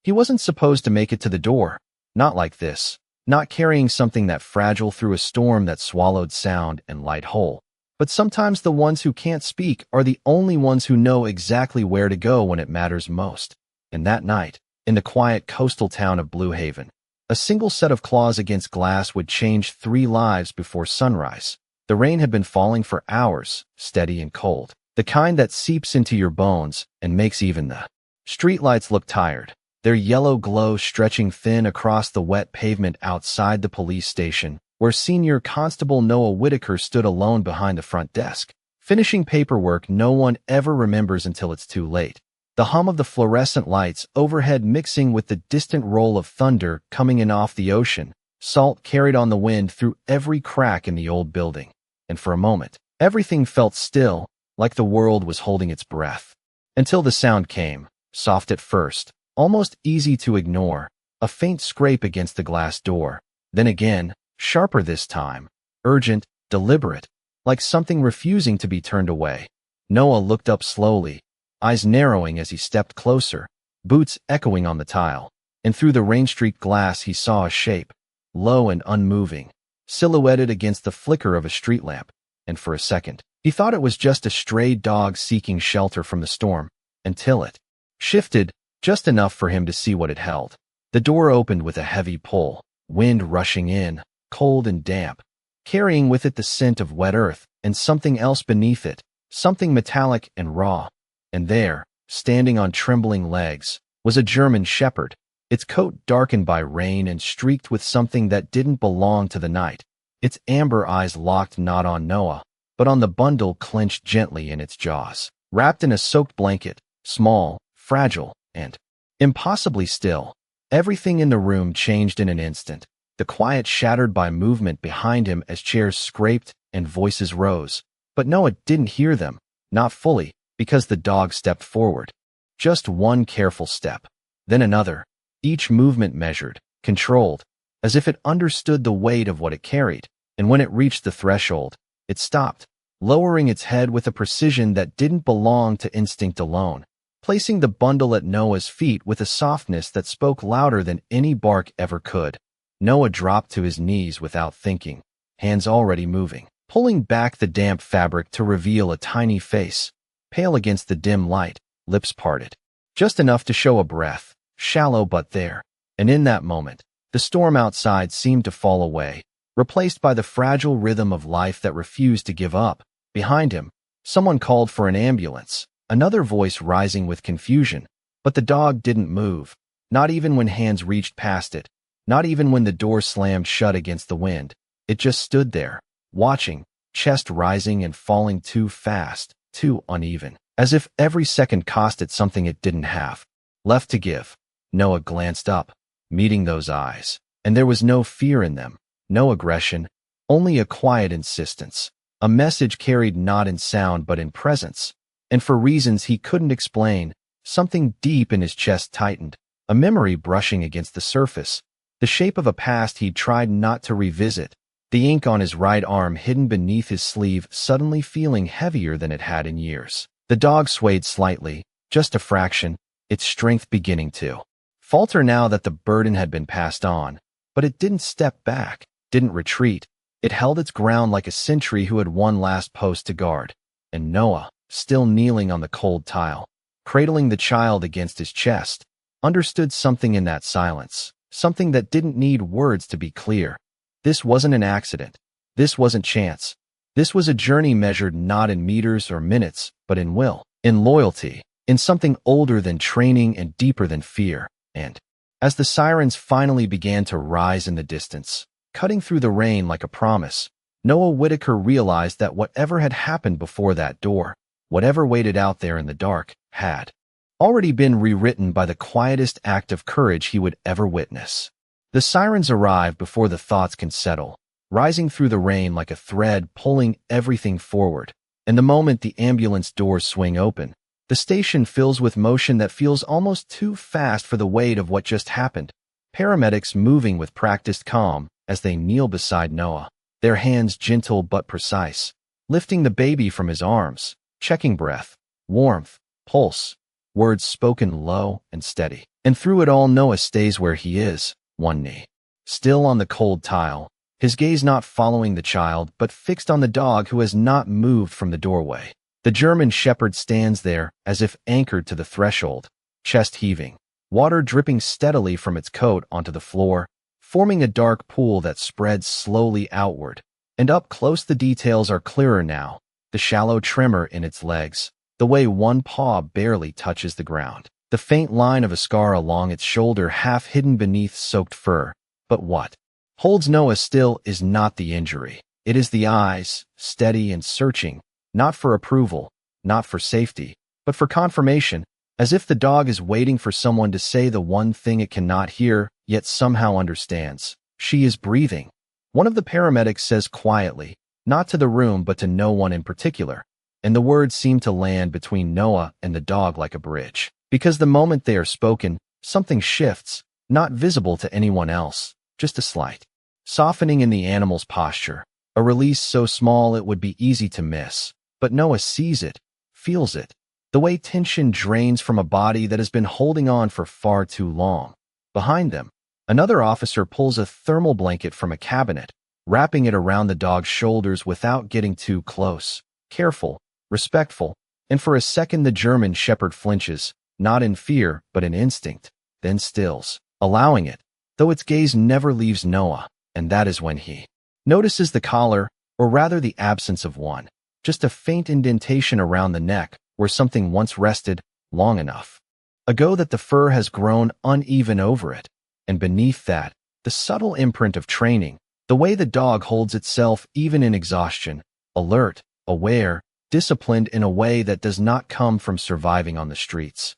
He wasn't supposed to make it to the door. Not like this. Not carrying something that fragile through a storm that swallowed sound and light whole. But sometimes the ones who can't speak are the only ones who know exactly where to go when it matters most. And that night, in the quiet coastal town of Blue Haven, a single set of claws against glass would change 3 lives before sunrise. The rain had been falling for hours, steady and cold. The kind that seeps into your bones and makes even the streetlights look tired, their yellow glow stretching thin across the wet pavement outside the police station, where Senior Constable Noah Whitaker stood alone behind the front desk, finishing paperwork no one ever remembers until it's too late. The hum of the fluorescent lights overhead mixing with the distant roll of thunder coming in off the ocean, salt carried on the wind through every crack in the old building. And for a moment, everything felt still, like the world was holding its breath. Until the sound came, soft at first, almost easy to ignore, a faint scrape against the glass door. Then again, sharper this time, urgent, deliberate, like something refusing to be turned away. Noah looked up slowly, eyes narrowing as he stepped closer, boots echoing on the tile. And through the rain-streaked glass he saw a shape, low and unmoving, silhouetted against the flicker of a street lamp. And for a second, he thought it was just a stray dog seeking shelter from the storm, until it shifted, just enough for him to see what it held. The door opened with a heavy pull, wind rushing in, cold and damp, carrying with it the scent of wet earth and something else beneath it, something metallic and raw. And there, standing on trembling legs, was a German shepherd, its coat darkened by rain and streaked with something that didn't belong to the night. Its amber eyes locked not on Noah, but on the bundle clenched gently in its jaws. Wrapped in a soaked blanket, small, fragile, and impossibly still, everything in the room changed in an instant. The quiet shattered by movement behind him as chairs scraped and voices rose. But Noah didn't hear them, not fully, because the dog stepped forward. Just one careful step, then another, each movement measured, controlled, as if it understood the weight of what it carried. And when it reached the threshold, it stopped, lowering its head with a precision that didn't belong to instinct alone, placing the bundle at Noah's feet with a softness that spoke louder than any bark ever could. Noah dropped to his knees without thinking, hands already moving, pulling back the damp fabric to reveal a tiny face, pale against the dim light, lips parted, just enough to show a breath, shallow but there. And in that moment, the storm outside seemed to fall away, replaced by the fragile rhythm of life that refused to give up. Behind him, someone called for an ambulance, another voice rising with confusion, but the dog didn't move, not even when hands reached past it, not even when the door slammed shut against the wind. It just stood there, watching, chest rising and falling too fast, too uneven, as if every second cost it something it didn't have left to give. Noah glanced up, meeting those eyes, and there was no fear in them, no aggression, only a quiet insistence, a message carried not in sound but in presence. And for reasons he couldn't explain, something deep in his chest tightened, a memory brushing against the surface, the shape of a past he'd tried not to revisit, the ink on his right arm hidden beneath his sleeve suddenly feeling heavier than it had in years. The dog swayed slightly, just a fraction, its strength beginning to falter now that the burden had been passed on, but it didn't step back, didn't retreat. It held its ground like a sentry who had one last post to guard. And Noah, still kneeling on the cold tile, cradling the child against his chest, understood something in that silence, something that didn't need words to be clear. This wasn't an accident. This wasn't chance. This was a journey measured not in meters or minutes, but in will, in loyalty, in something older than training and deeper than fear. And as the sirens finally began to rise in the distance, cutting through the rain like a promise, Noah Whitaker realized that whatever had happened before that door, whatever waited out there in the dark, had already been rewritten by the quietest act of courage he would ever witness. The sirens arrive before the thoughts can settle, rising through the rain like a thread pulling everything forward. And the moment the ambulance doors swing open, the station fills with motion that feels almost too fast for the weight of what just happened. Paramedics moving with practiced calm as they kneel beside Noah, their hands gentle but precise, lifting the baby from his arms, checking breath, warmth, pulse, words spoken low and steady. And through it all, Noah stays where he is, one knee still on the cold tile, his gaze not following the child, but fixed on the dog who has not moved from the doorway. The German shepherd stands there, as if anchored to the threshold, chest heaving, water dripping steadily from its coat onto the floor, forming a dark pool that spreads slowly outward. And up close the details are clearer now, the shallow tremor in its legs, the way one paw barely touches the ground, the faint line of a scar along its shoulder half hidden beneath soaked fur. But what holds Noah still is not the injury. It is the eyes, steady and searching, not for approval, not for safety, but for confirmation, as if the dog is waiting for someone to say the one thing it cannot hear, yet somehow understands. She is breathing. One of the paramedics says quietly, not to the room but to no one in particular, and the words seem to land between Noah and the dog like a bridge. Because the moment they are spoken, something shifts, not visible to anyone else, just a slight softening in the animal's posture, a release so small it would be easy to miss. But Noah sees it, feels it, the way tension drains from a body that has been holding on for far too long. Behind them, another officer pulls a thermal blanket from a cabinet, wrapping it around the dog's shoulders without getting too close. Careful, respectful, and for a second the German shepherd flinches, not in fear but in instinct, then stills, allowing it, though its gaze never leaves Noah, and that is when he notices the collar, or rather the absence of one, just a faint indentation around the neck where something once rested long enough ago that the fur has grown uneven over it, and beneath that, the subtle imprint of training, the way the dog holds itself even in exhaustion, alert, aware, disciplined in a way that does not come from surviving on the streets.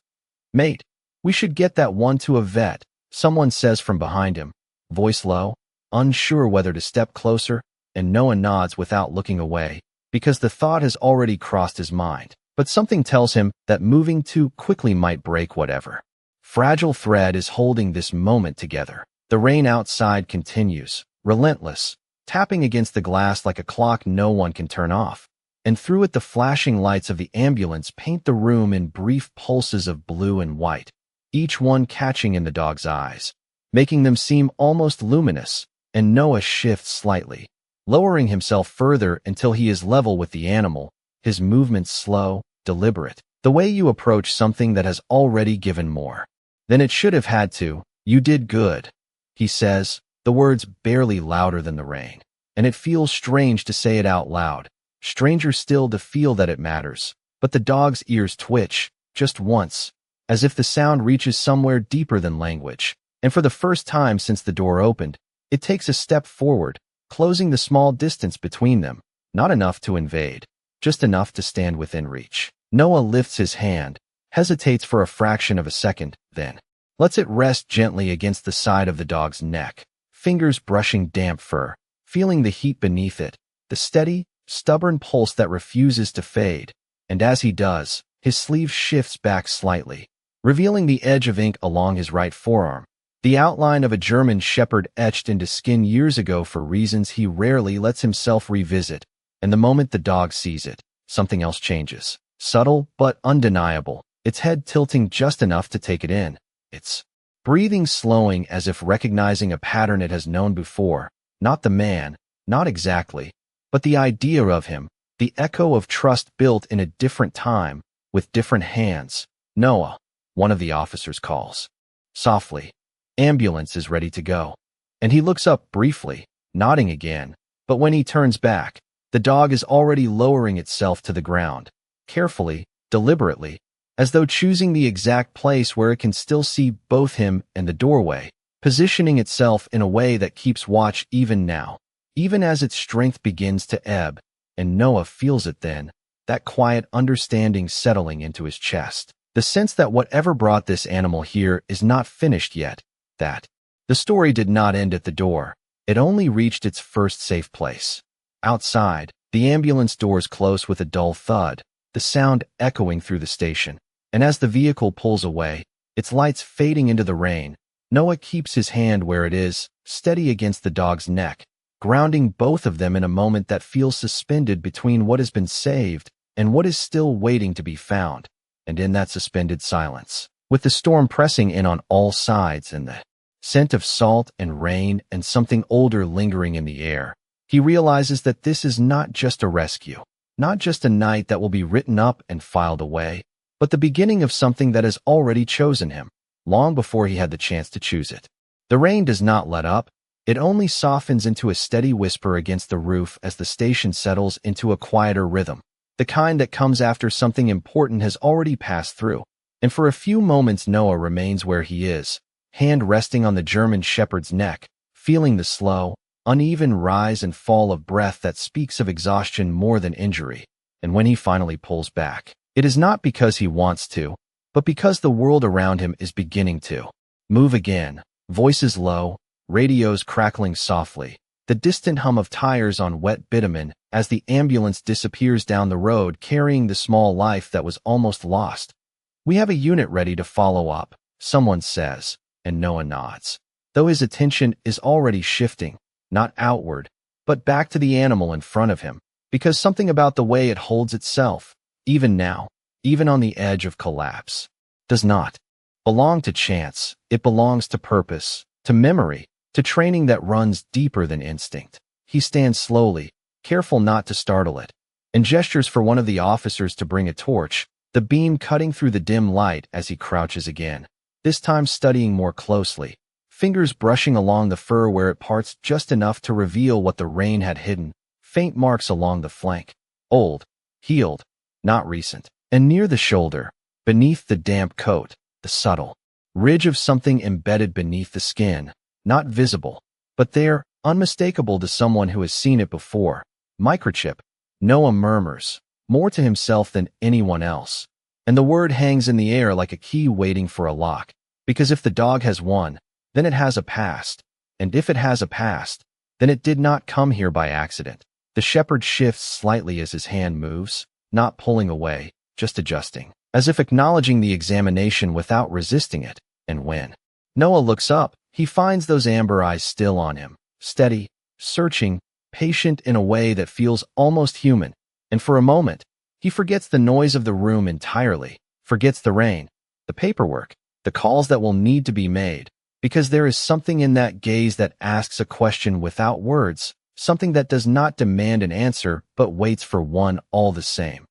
"Mate, we should get that one to a vet," someone says from behind him, voice low, unsure whether to step closer, and Noah nods without looking away, because the thought has already crossed his mind. But something tells him that moving too quickly might break whatever fragile thread is holding this moment together. The rain outside continues, relentless, tapping against the glass like a clock no one can turn off. And through it the flashing lights of the ambulance paint the room in brief pulses of blue and white, each one catching in the dog's eyes, making them seem almost luminous. And Noah shifts slightly, lowering himself further until he is level with the animal, his movements slow, deliberate, the way you approach something that has already given more than it should have had to. "You did good," he says, the words barely louder than the rain. And it feels strange to say it out loud, stranger still to feel that it matters. But the dog's ears twitch, just once, as if the sound reaches somewhere deeper than language. And for the first time since the door opened, it takes a step forward, closing the small distance between them, not enough to invade, just enough to stand within reach. Noah lifts his hand, hesitates for a fraction of a second, then lets it rest gently against the side of the dog's neck, fingers brushing damp fur, feeling the heat beneath it, the steady, stubborn pulse that refuses to fade. And as he does, his sleeve shifts back slightly, revealing the edge of ink along his right forearm, the outline of a German shepherd etched into skin years ago for reasons he rarely lets himself revisit. And the moment the dog sees it, something else changes. Subtle but undeniable, its head tilting just enough to take it in, its breathing slowing as if recognizing a pattern it has known before. Not the man, not exactly, but the idea of him, the echo of trust built in a different time, with different hands. "Noah," one of the officers calls. Softly, "Ambulance is ready to go." And he looks up briefly, nodding again, but when he turns back, the dog is already lowering itself to the ground, carefully, deliberately, as though choosing the exact place where it can still see both him and the doorway, positioning itself in a way that keeps watch even now, even as its strength begins to ebb. And Noah feels it then, that quiet understanding settling into his chest, the sense that whatever brought this animal here is not finished yet, that the story did not end at the door, it only reached its first safe place. Outside, the ambulance doors close with a dull thud, the sound echoing through the station. And as the vehicle pulls away, its lights fading into the rain, Noah keeps his hand where it is, steady against the dog's neck, grounding both of them in a moment that feels suspended between what has been saved and what is still waiting to be found. And in that suspended silence, With the storm pressing in on all sides and the scent of salt and rain and something older lingering in the air, he realizes that this is not just a rescue, not just a night that will be written up and filed away, but the beginning of something that has already chosen him, long before he had the chance to choose it. The rain does not let up. It only softens into a steady whisper against the roof as the station settles into a quieter rhythm, the kind that comes after something important has already passed through. And for a few moments Noah remains where he is, hand resting on the German shepherd's neck, feeling the slow, uneven rise and fall of breath that speaks of exhaustion more than injury. And when he finally pulls back, it is not because he wants to, but because the world around him is beginning to move again, voices low, radios crackling softly, the distant hum of tires on wet bitumen as the ambulance disappears down the road carrying the small life that was almost lost. "We have a unit ready to follow up," someone says, and Noah nods, though his attention is already shifting, not outward, but back to the animal in front of him, because something about the way it holds itself, even now, even on the edge of collapse, does not belong to chance. It belongs to purpose, to memory, to training that runs deeper than instinct. He stands slowly, careful not to startle it, and gestures for one of the officers to bring a torch, the beam cutting through the dim light as he crouches again, this time studying more closely, fingers brushing along the fur where it parts just enough to reveal what the rain had hidden, faint marks along the flank, old, healed, not recent, and near the shoulder, beneath the damp coat, the subtle ridge of something embedded beneath the skin, not visible, but there, unmistakable to someone who has seen it before. Microchip, Noah murmurs, more to himself than anyone else. And the word hangs in the air like a key waiting for a lock, because if the dog has won, then it has a past, and if it has a past, then it did not come here by accident. The shepherd shifts slightly as his hand moves, not pulling away, just adjusting, as if acknowledging the examination without resisting it, and when Noah looks up, he finds those amber eyes still on him, steady, searching, patient in a way that feels almost human, and for a moment, he forgets the noise of the room entirely, forgets the rain, the paperwork, the calls that will need to be made, because there is something in that gaze that asks a question without words, something that does not demand an answer but waits for one all the same.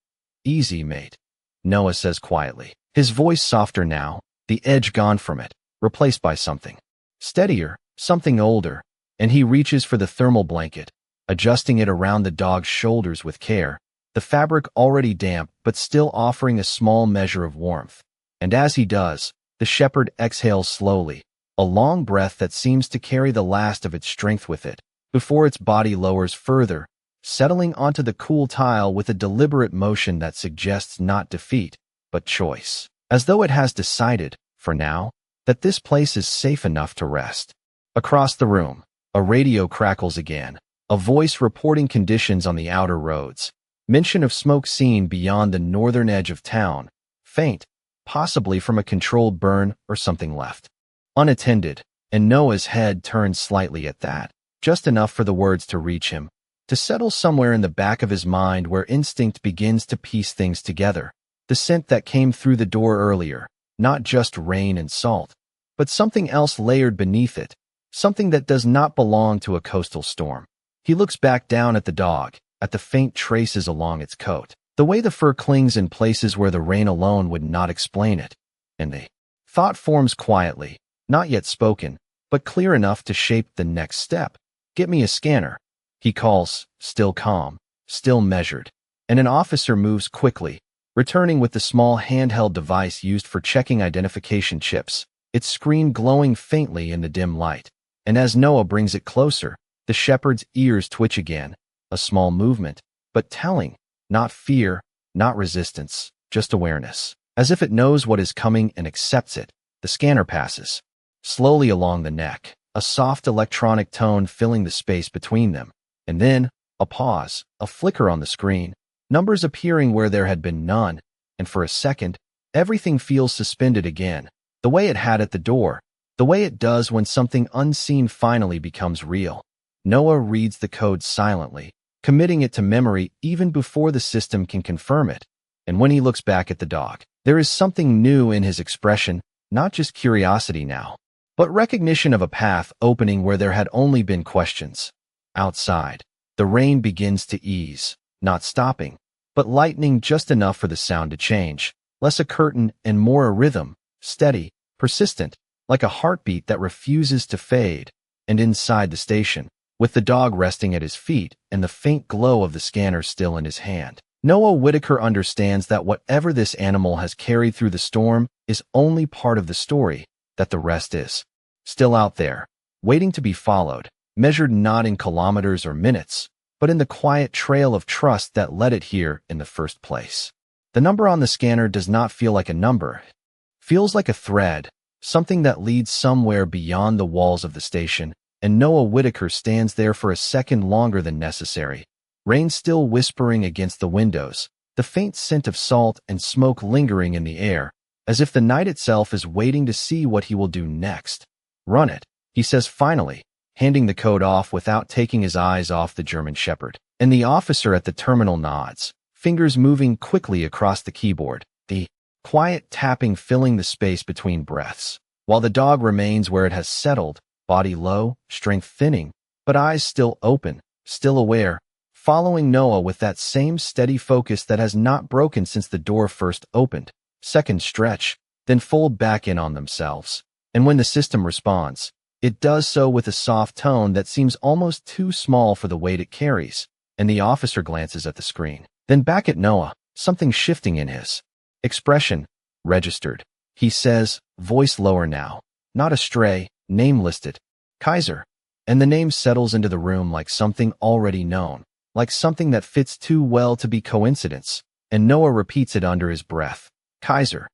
"Easy, mate," Noah says quietly, his voice softer now, the edge gone from it, replaced by something steadier, something older, and he reaches for the thermal blanket, adjusting it around the dog's shoulders with care, the fabric already damp but still offering a small measure of warmth. And as he does, the shepherd exhales slowly, a long breath that seems to carry the last of its strength with it, before its body lowers further, settling onto the cool tile with a deliberate motion that suggests not defeat, but choice, as though it has decided, for now, that this place is safe enough to rest. Across the room, a radio crackles again, a voice reporting conditions on the outer roads, mention of smoke seen beyond the northern edge of town, faint, possibly from a controlled burn or something left unattended, and Noah's head turns slightly at that, just enough for the words to reach him, to settle somewhere in the back of his mind where instinct begins to piece things together. The scent that came through the door earlier, not just rain and salt, but something else layered beneath it, something that does not belong to a coastal storm. He looks back down at the dog, at the faint traces along its coat, the way the fur clings in places where the rain alone would not explain it, and the thought forms quietly, not yet spoken, but clear enough to shape the next step. "Get me a scanner," he calls, still calm, still measured, and an officer moves quickly, returning with the small handheld device used for checking identification chips, its screen glowing faintly in the dim light. And as Noah brings it closer, the shepherd's ears twitch again, a small movement, but telling, not fear, not resistance, just awareness, as if it knows what is coming and accepts it. The scanner passes slowly along the neck, a soft electronic tone filling the space between them, and then a pause, a flicker on the screen, numbers appearing where there had been none, and for a second, everything feels suspended again, the way it had at the door, the way it does when something unseen finally becomes real. Noah reads the code silently, committing it to memory even before the system can confirm it, and when he looks back at the dog, there is something new in his expression, not just curiosity now, but recognition of a path opening where there had only been questions. Outside, the rain begins to ease, not stopping, but lightening just enough for the sound to change, less a curtain and more a rhythm, steady, persistent, like a heartbeat that refuses to fade. And inside the station, with the dog resting at his feet and the faint glow of the scanner still in his hand, Noah Whitaker understands that whatever this animal has carried through the storm is only part of the story, that the rest is still out there, waiting to be followed, measured not in kilometers or minutes, but in the quiet trail of trust that led it here in the first place. The number on the scanner does not feel like a number. It feels like a thread, something that leads somewhere beyond the walls of the station, and Noah Whitaker stands there for a second longer than necessary. Rain still whispering against the windows, the faint scent of salt and smoke lingering in the air, as if the night itself is waiting to see what he will do next. "Run it," he says finally, handing the code off without taking his eyes off the German Shepherd. And the officer at the terminal nods, fingers moving quickly across the keyboard, the quiet tapping filling the space between breaths, while the dog remains where it has settled, body low, strength thinning, but eyes still open, still aware, following Noah with that same steady focus that has not broken since the door first opened. Second stretch, then fold back in on themselves. And when the system responds, it does so with a soft tone that seems almost too small for the weight it carries. And the officer glances at the screen, then back at Noah, something shifting in his expression. "Registered," he says, voice lower now. Not astray, name listed. Kaiser. And the name settles into the room like something already known, like something that fits too well to be coincidence. And Noah repeats it under his breath. Kaiser.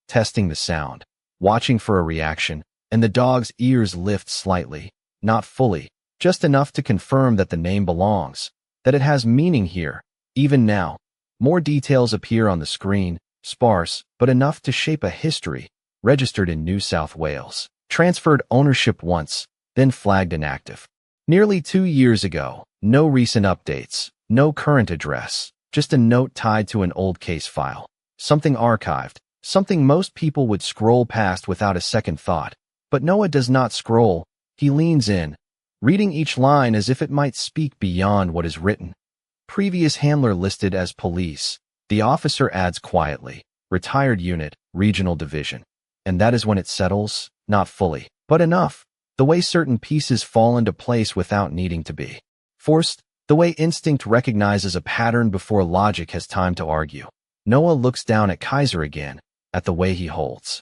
Testing the sound, watching for a reaction, and the dog's ears lift slightly, not fully, just enough to confirm that the name belongs, that it has meaning here, even now. More details appear on the screen, sparse, but enough to shape a history. Registered in New South Wales. Transferred ownership once, then flagged inactive. Nearly 2 years ago. No recent updates, no current address, just a note tied to an old case file. Something archived, something most people would scroll past without a second thought. But Noah does not scroll. He leans in, reading each line as if it might speak beyond what is written. Previous handler listed as police. The officer adds quietly, retired unit, regional division. And that is when it settles, not fully, but enough. The way certain pieces fall into place without needing to be forced, the way instinct recognizes a pattern before logic has time to argue. Noah looks down at Kaiser again, at the way he holds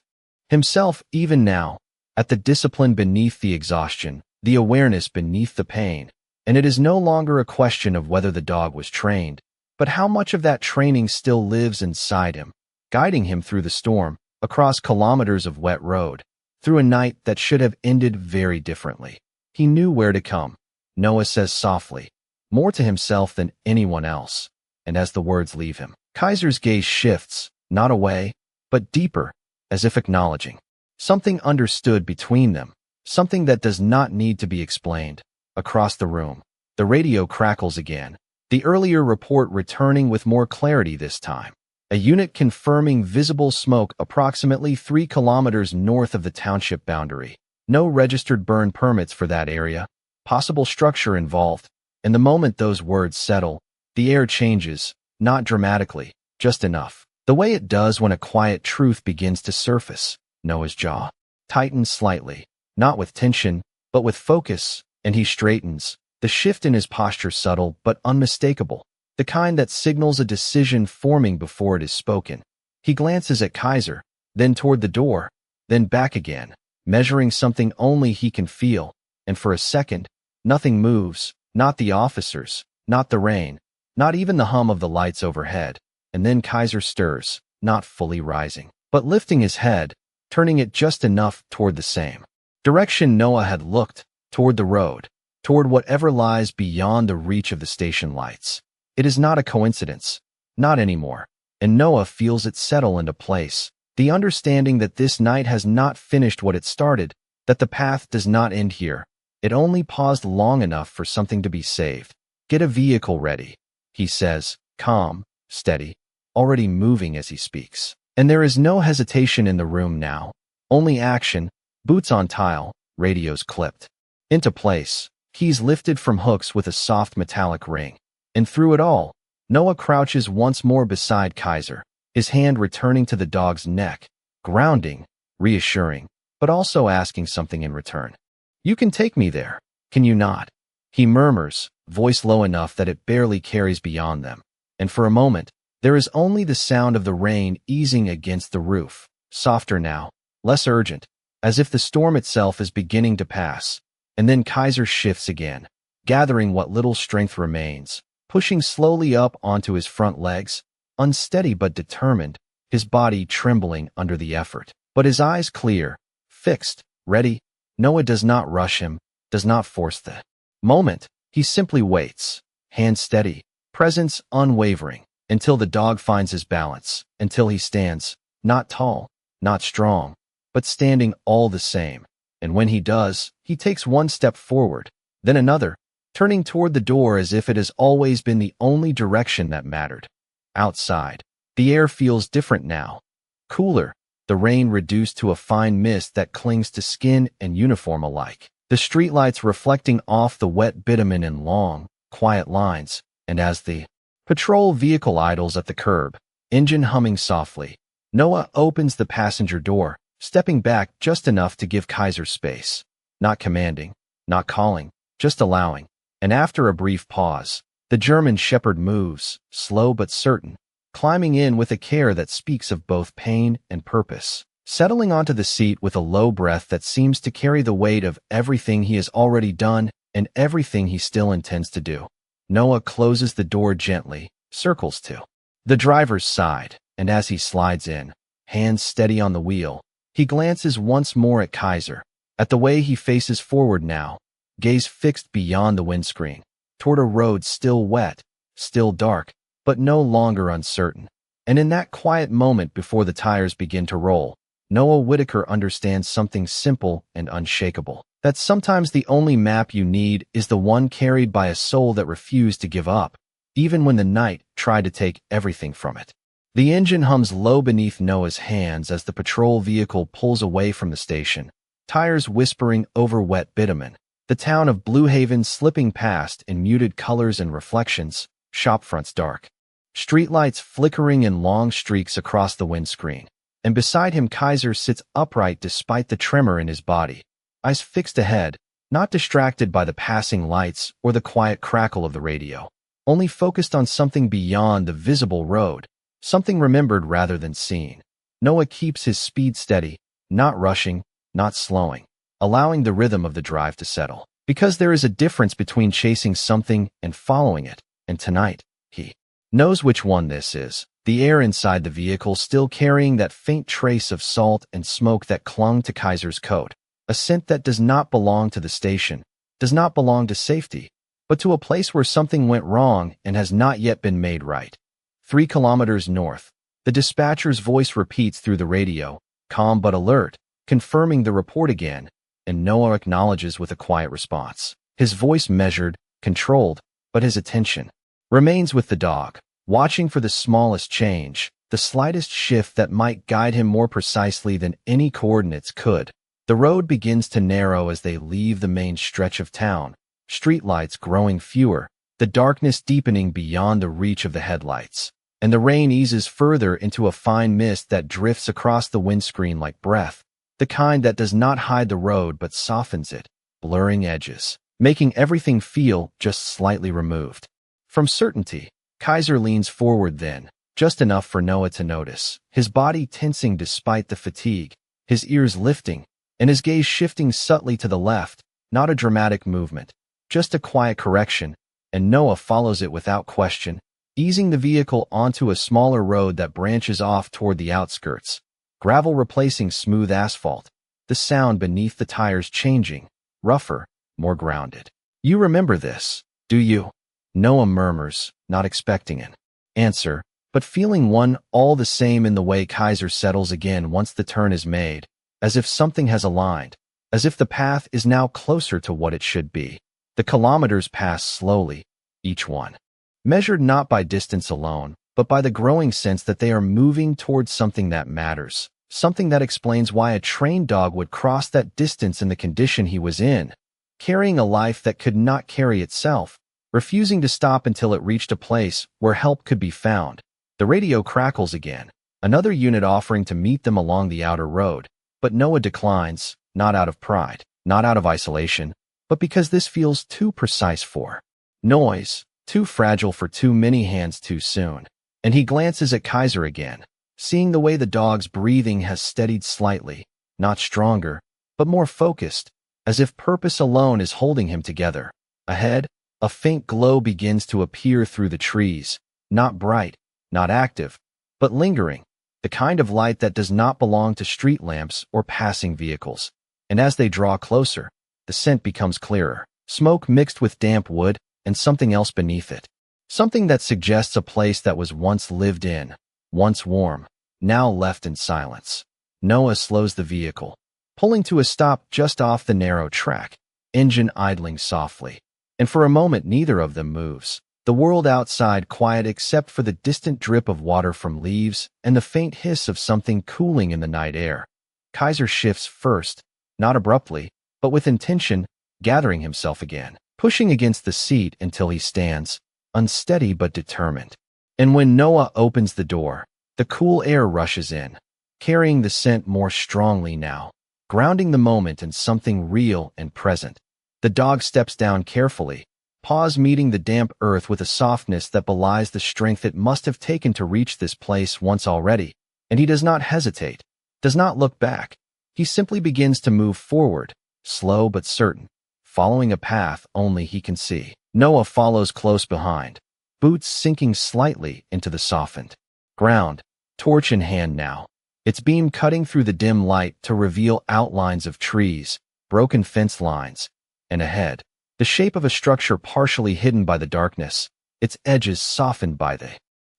himself even now, at the discipline beneath the exhaustion, the awareness beneath the pain. And it is no longer a question of whether the dog was trained, but how much of that training still lives inside him, guiding him through the storm, across kilometers of wet road, through a night that should have ended very differently. He knew where to come, Noah says softly, more to himself than anyone else. And as the words leave him, Kaiser's gaze shifts, not away, but deeper, as if acknowledging something understood between them, something that does not need to be explained. Across the room, the radio crackles again, the earlier report returning with more clarity this time. A unit confirming visible smoke approximately 3 kilometers north of the township boundary. No registered burn permits for that area. Possible structure involved. And the moment those words settle, the air changes, not dramatically, just enough. The way it does when a quiet truth begins to surface. Noah's jaw tightens slightly, not with tension, but with focus, and he straightens. The shift in his posture subtle but unmistakable, the kind that signals a decision forming before it is spoken. He glances at Kaiser, then toward the door, then back again, measuring something only he can feel, and for a second, nothing moves, not the officers, not the rain, not even the hum of the lights overhead. And then Kaiser stirs, not fully rising, but lifting his head, turning it just enough toward the same direction Noah had looked, toward the road, toward whatever lies beyond the reach of the station lights. It is not a coincidence, not anymore, and Noah feels it settle into place, the understanding that this night has not finished what it started, that the path does not end here. It only paused long enough for something to be saved. "Get a vehicle ready," he says, calm, steady, already moving as he speaks. And there is no hesitation in the room now, Only action, boots on tile, radios clipped into place, keys lifted from hooks with a soft metallic ring. And through it all, Noah crouches once more beside Kaiser, his hand returning to the dog's neck, grounding, reassuring, but also asking something in return. "You can take me there, can you not?" he murmurs, voice low enough that it barely carries beyond them. And for a moment, there is only the sound of the rain easing against the roof, softer now, less urgent, as if the storm itself is beginning to pass. And then Kaiser shifts again, gathering what little strength remains, pushing slowly up onto his front legs, unsteady but determined, his body trembling under the effort. But his eyes clear, fixed, ready. Noah does not rush him, does not force the moment. He simply waits, hand steady, presence unwavering, until the dog finds his balance, until he stands, not tall, not strong, but standing all the same. And when he does, he takes one step forward, then another, turning toward the door as if it has always been the only direction that mattered. Outside, the air feels different now. Cooler, the rain reduced to a fine mist that clings to skin and uniform alike. The streetlights reflecting off the wet bitumen in long, quiet lines, and as the patrol vehicle idles at the curb, engine humming softly, Noah opens the passenger door, stepping back just enough to give Kaiser space. Not commanding, not calling, just allowing. And after a brief pause, the German shepherd moves, slow but certain, climbing in with a care that speaks of both pain and purpose, settling onto the seat with a low breath that seems to carry the weight of everything he has already done and everything he still intends to do. Noah closes the door gently, circles to the driver's side, and as he slides in, hands steady on the wheel, he glances once more at Kaiser, at the way he faces forward now, gaze fixed beyond the windscreen, toward a road still wet, still dark, but no longer uncertain. And in that quiet moment before the tires begin to roll, Noah Whitaker understands something simple and unshakable. That sometimes the only map you need is the one carried by a soul that refused to give up, even when the night tried to take everything from it. The engine hums low beneath Noah's hands as the patrol vehicle pulls away from the station, tires whispering over wet bitumen, the town of Blue Haven slipping past in muted colors and reflections, shopfronts dark, streetlights flickering in long streaks across the windscreen. And beside him Kaiser sits upright despite the tremor in his body, eyes fixed ahead, not distracted by the passing lights or the quiet crackle of the radio, only focused on something beyond the visible road, something remembered rather than seen. Noah keeps his speed steady, not rushing, not slowing, allowing the rhythm of the drive to settle. Because there is a difference between chasing something and following it, and tonight, he knows which one this is. The air inside the vehicle still carrying that faint trace of salt and smoke that clung to Kaiser's coat, a scent that does not belong to the station, does not belong to safety, but to a place where something went wrong and has not yet been made right. 3 kilometers north, the dispatcher's voice repeats through the radio, calm but alert, confirming the report again, and Noah acknowledges with a quiet response. His voice measured, controlled, but his attention remains with the dog, watching for the smallest change, the slightest shift that might guide him more precisely than any coordinates could. The road begins to narrow as they leave the main stretch of town, streetlights growing fewer, the darkness deepening beyond the reach of the headlights, and the rain eases further into a fine mist that drifts across the windscreen like breath, the kind that does not hide the road but softens it, blurring edges, making everything feel just slightly removed from certainty. Kaiser leans forward then, just enough for Noah to notice, his body tensing despite the fatigue, his ears lifting, and his gaze shifting subtly to the left, not a dramatic movement, just a quiet correction, and Noah follows it without question, easing the vehicle onto a smaller road that branches off toward the outskirts, gravel replacing smooth asphalt, the sound beneath the tires changing, rougher, more grounded. "You remember this, do you?" Noah murmurs, not expecting an answer, but feeling one all the same in the way Kaiser settles again once the turn is made, as if something has aligned, as if the path is now closer to what it should be. The kilometers pass slowly, each one measured not by distance alone, but by the growing sense that they are moving towards something that matters, something that explains why a trained dog would cross that distance in the condition he was in, carrying a life that could not carry itself, refusing to stop until it reached a place where help could be found. The radio crackles again, another unit offering to meet them along the outer road. But Noah declines, not out of pride, not out of isolation, but because this feels too precise for noise, too fragile for too many hands too soon. And he glances at Kaiser again, seeing the way the dog's breathing has steadied slightly, not stronger, but more focused, as if purpose alone is holding him together. Ahead, a faint glow begins to appear through the trees, not bright, not active, but lingering, the kind of light that does not belong to street lamps or passing vehicles. And as they draw closer, the scent becomes clearer, smoke mixed with damp wood and something else beneath it. Something that suggests a place that was once lived in, once warm, now left in silence. Noah slows the vehicle, pulling to a stop just off the narrow track, engine idling softly. And for a moment neither of them moves. The world outside quiet except for the distant drip of water from leaves and the faint hiss of something cooling in the night air. Kaiser shifts first, not abruptly, but with intention, gathering himself again, pushing against the seat until he stands, unsteady but determined. And when Noah opens the door, the cool air rushes in, carrying the scent more strongly now, grounding the moment in something real and present. The dog steps down carefully, paws meeting the damp earth with a softness that belies the strength it must have taken to reach this place once already, and he does not hesitate, does not look back. He simply begins to move forward, slow but certain, following a path only he can see. Noah follows close behind, boots sinking slightly into the softened ground, torch in hand now, its beam cutting through the dim light to reveal outlines of trees, broken fence lines, and ahead, the shape of a structure partially hidden by the darkness, its edges softened by the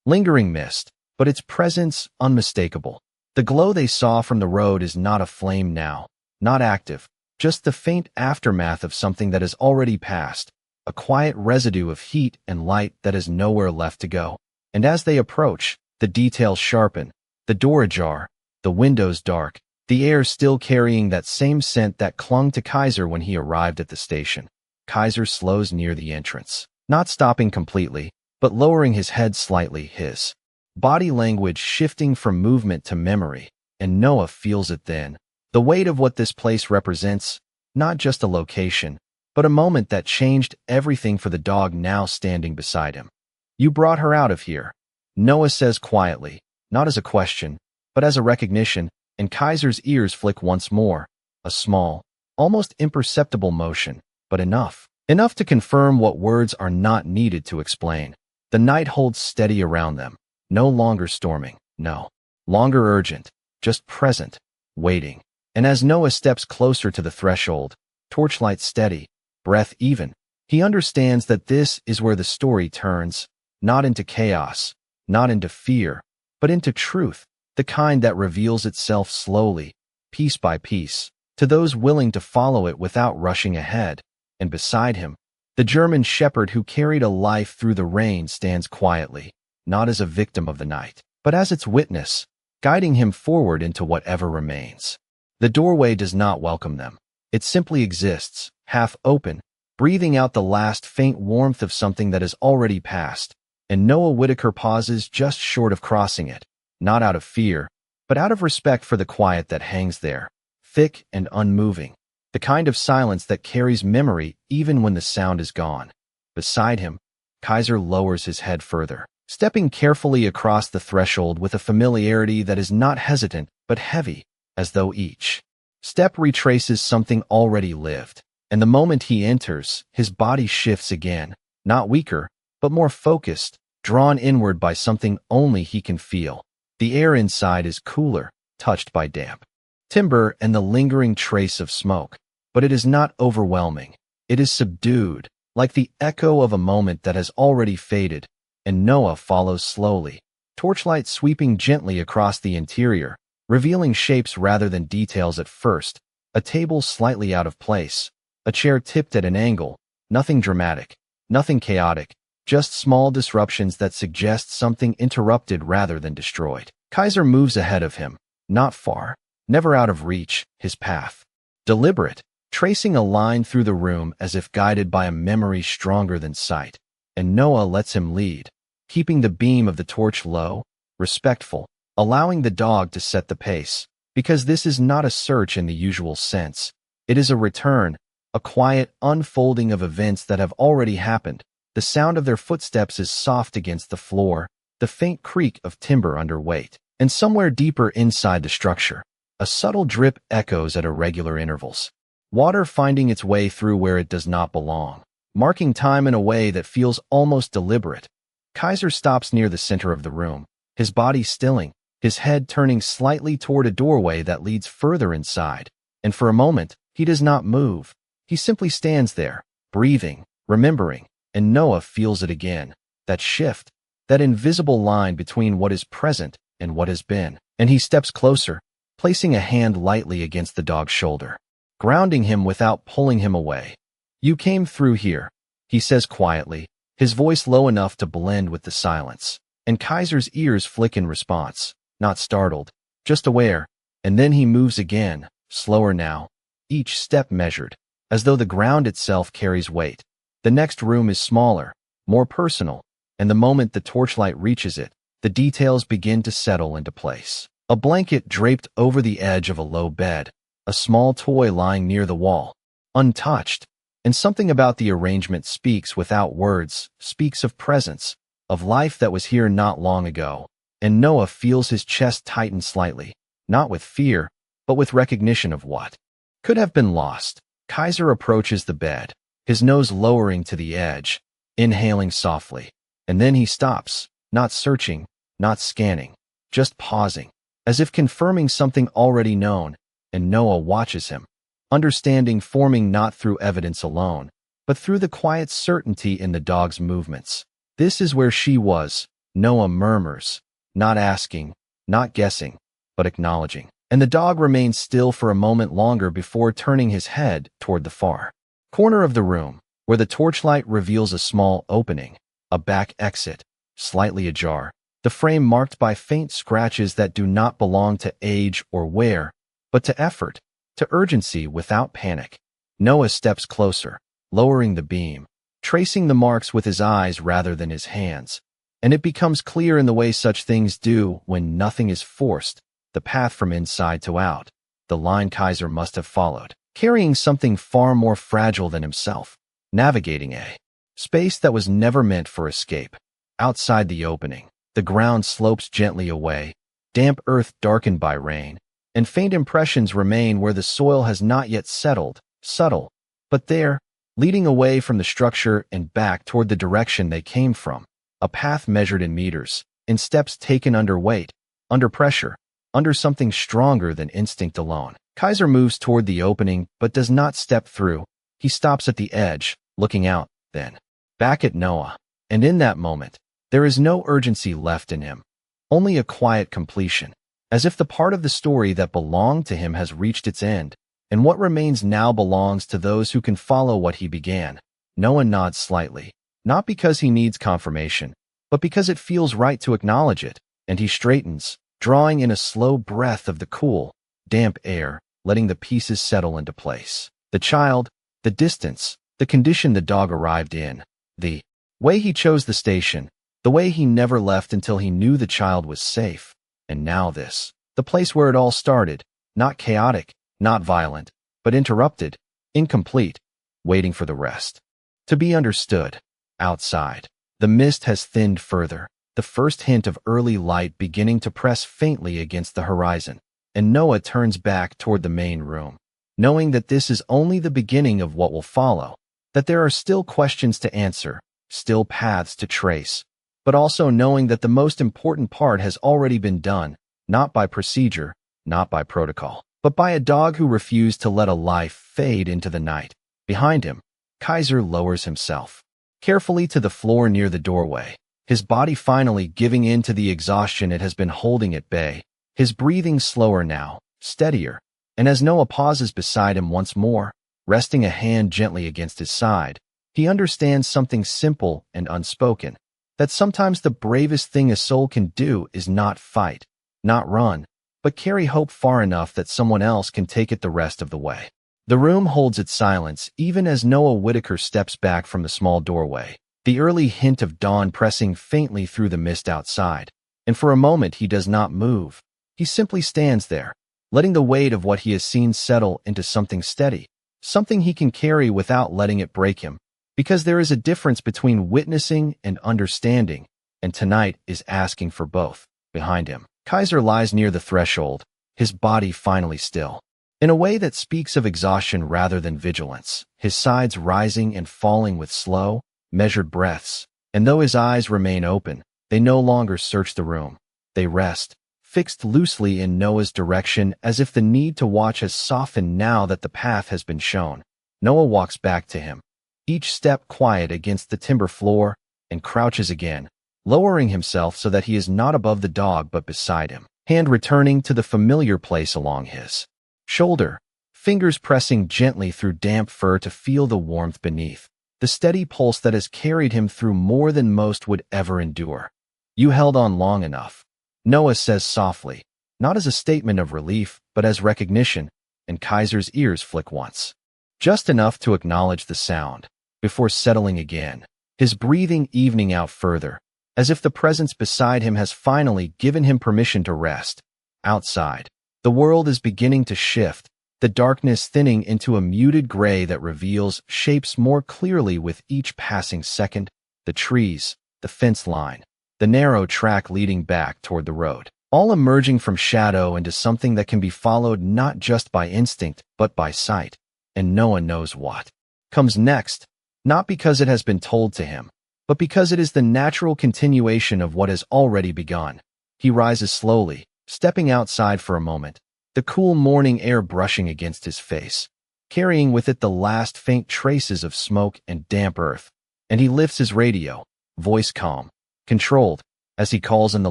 lingering mist, but its presence unmistakable. The glow they saw from the road is not a flame now, not active, just the faint aftermath of something that has already passed, a quiet residue of heat and light that has nowhere left to go. And as they approach, the details sharpen, the door ajar, the windows dark, the air still carrying that same scent that clung to Kaiser when he arrived at the station. Kaiser slows near the entrance, not stopping completely, but lowering his head slightly, his body language shifting from movement to memory, and Noah feels it then. The weight of what this place represents, not just a location, but a moment that changed everything for the dog now standing beside him. "You brought her out of here," Noah says quietly, not as a question, but as a recognition, and Kaiser's ears flick once more, a small, almost imperceptible motion, but enough. Enough to confirm what words are not needed to explain. The night holds steady around them, no longer storming, no longer urgent, just present, waiting. And as Noah steps closer to the threshold, torchlight steady, breath even, he understands that this is where the story turns, not into chaos, not into fear, but into truth, the kind that reveals itself slowly, piece by piece, to those willing to follow it without rushing ahead. And beside him, the German shepherd who carried a life through the rain stands quietly, not as a victim of the night, but as its witness, guiding him forward into whatever remains. The doorway does not welcome them. It simply exists, half open, breathing out the last faint warmth of something that has already passed, and Noah Whitaker pauses just short of crossing it, not out of fear, but out of respect for the quiet that hangs there, thick and unmoving, the kind of silence that carries memory even when the sound is gone. Beside him, Kaiser lowers his head further, stepping carefully across the threshold with a familiarity that is not hesitant but heavy, as though each step retraces something already lived. And the moment he enters, his body shifts again, not weaker, but more focused, drawn inward by something only he can feel. The air inside is cooler, touched by damp timber and the lingering trace of smoke, but it is not overwhelming. It is subdued, like the echo of a moment that has already faded, and Noah follows slowly, torchlight sweeping gently across the interior, revealing shapes rather than details at first, a table slightly out of place, a chair tipped at an angle, nothing dramatic, nothing chaotic, just small disruptions that suggest something interrupted rather than destroyed. Kaiser moves ahead of him, not far, never out of reach, his path. Deliberate, tracing a line through the room as if guided by a memory stronger than sight. And Noah lets him lead, keeping the beam of the torch low, respectful, allowing the dog to set the pace. Because this is not a search in the usual sense. It is a return, a quiet unfolding of events that have already happened. The sound of their footsteps is soft against the floor, the faint creak of timber under weight. And somewhere deeper inside the structure, a subtle drip echoes at irregular intervals. Water finding its way through where it does not belong, marking time in a way that feels almost deliberate. Kaiser stops near the center of the room, his body stilling, his head turning slightly toward a doorway that leads further inside. And for a moment, he does not move. He simply stands there, breathing, remembering, and Noah feels it again. That shift, that invisible line between what is present and what has been. And he steps closer, placing a hand lightly against the dog's shoulder, grounding him without pulling him away. "You came through here," he says quietly, his voice low enough to blend with the silence. And Kaiser's ears flick in response, not startled, just aware. And then he moves again, slower now, each step measured, as though the ground itself carries weight. The next room is smaller, more personal, and the moment the torchlight reaches it, the details begin to settle into place. A blanket draped over the edge of a low bed, a small toy lying near the wall, untouched, and something about the arrangement speaks without words, speaks of presence, of life that was here not long ago. And Noah feels his chest tighten slightly, not with fear, but with recognition of what could have been lost. Kaiser approaches the bed, his nose lowering to the edge, inhaling softly. And then he stops, not searching, not scanning, just pausing, as if confirming something already known. And Noah watches him, understanding forming not through evidence alone, but through the quiet certainty in the dog's movements. "This is where she was," Noah murmurs, not asking, not guessing, but acknowledging. And the dog remains still for a moment longer before turning his head toward the far corner of the room, where the torchlight reveals a small opening, a back exit, slightly ajar, the frame marked by faint scratches that do not belong to age or wear, but to effort, to urgency without panic. Noah steps closer, lowering the beam, tracing the marks with his eyes rather than his hands. And it becomes clear in the way such things do when nothing is forced, the path from inside to out, the line Kaiser must have followed, carrying something far more fragile than himself, navigating a space that was never meant for escape. Outside the opening, the ground slopes gently away, damp earth darkened by rain, and faint impressions remain where the soil has not yet settled, subtle, but there, leading away from the structure and back toward the direction they came from, a path measured in meters, in steps taken under weight, under pressure, under something stronger than instinct alone. Kaiser moves toward the opening but does not step through. He stops at the edge, looking out, then back at Noah. And in that moment, there is no urgency left in him, only a quiet completion, as if the part of the story that belonged to him has reached its end, and what remains now belongs to those who can follow what he began. Noah nods slightly, not because he needs confirmation, but because it feels right to acknowledge it, and he straightens, drawing in a slow breath of the cool, damp air, letting the pieces settle into place. The child, the distance, the condition the dog arrived in, the way he chose the station, the way he never left until he knew the child was safe. And now this, the place where it all started, not chaotic, not violent, but interrupted, incomplete, waiting for the rest to be understood. Outside, the mist has thinned further, the first hint of early light beginning to press faintly against the horizon, and Noah turns back toward the main room, knowing that this is only the beginning of what will follow, that there are still questions to answer, still paths to trace, but also knowing that the most important part has already been done, not by procedure, not by protocol, but by a dog who refused to let a life fade into the night. Behind him, Kaiser lowers himself carefully to the floor near the doorway, his body finally giving in to the exhaustion it has been holding at bay, his breathing slower now, steadier, and as Noah pauses beside him once more, resting a hand gently against his side, he understands something simple and unspoken, that sometimes the bravest thing a soul can do is not fight, not run, but carry hope far enough that someone else can take it the rest of the way. The room holds its silence even as Noah Whitaker steps back from the small doorway, the early hint of dawn pressing faintly through the mist outside. And for a moment he does not move. He simply stands there, letting the weight of what he has seen settle into something steady, something he can carry without letting it break him. Because there is a difference between witnessing and understanding, and tonight is asking for both. Behind him, Kaiser lies near the threshold, his body finally still. In a way that speaks of exhaustion rather than vigilance, his sides rising and falling with slow, measured breaths, and though his eyes remain open, they no longer search the room. They rest, fixed loosely in Noah's direction as if the need to watch has softened now that the path has been shown. Noah walks back to him, each step quiet against the timber floor, and crouches again, lowering himself so that he is not above the dog but beside him, hand returning to the familiar place along his shoulder, fingers pressing gently through damp fur to feel the warmth beneath, the steady pulse that has carried him through more than most would ever endure. You held on long enough, Noah says softly, not as a statement of relief, but as recognition, and Kaiser's ears flick once. Just enough to acknowledge the sound, before settling again, his breathing evening out further, as if the presence beside him has finally given him permission to rest. Outside, the world is beginning to shift, the darkness thinning into a muted gray that reveals shapes more clearly with each passing second, the trees, the fence line, the narrow track leading back toward the road, all emerging from shadow into something that can be followed not just by instinct but by sight. And Noah knows what comes next, not because it has been told to him, but because it is the natural continuation of what has already begun. He rises slowly, stepping outside for a moment, the cool morning air brushing against his face, carrying with it the last faint traces of smoke and damp earth, and he lifts his radio, voice calm, controlled, as he calls in the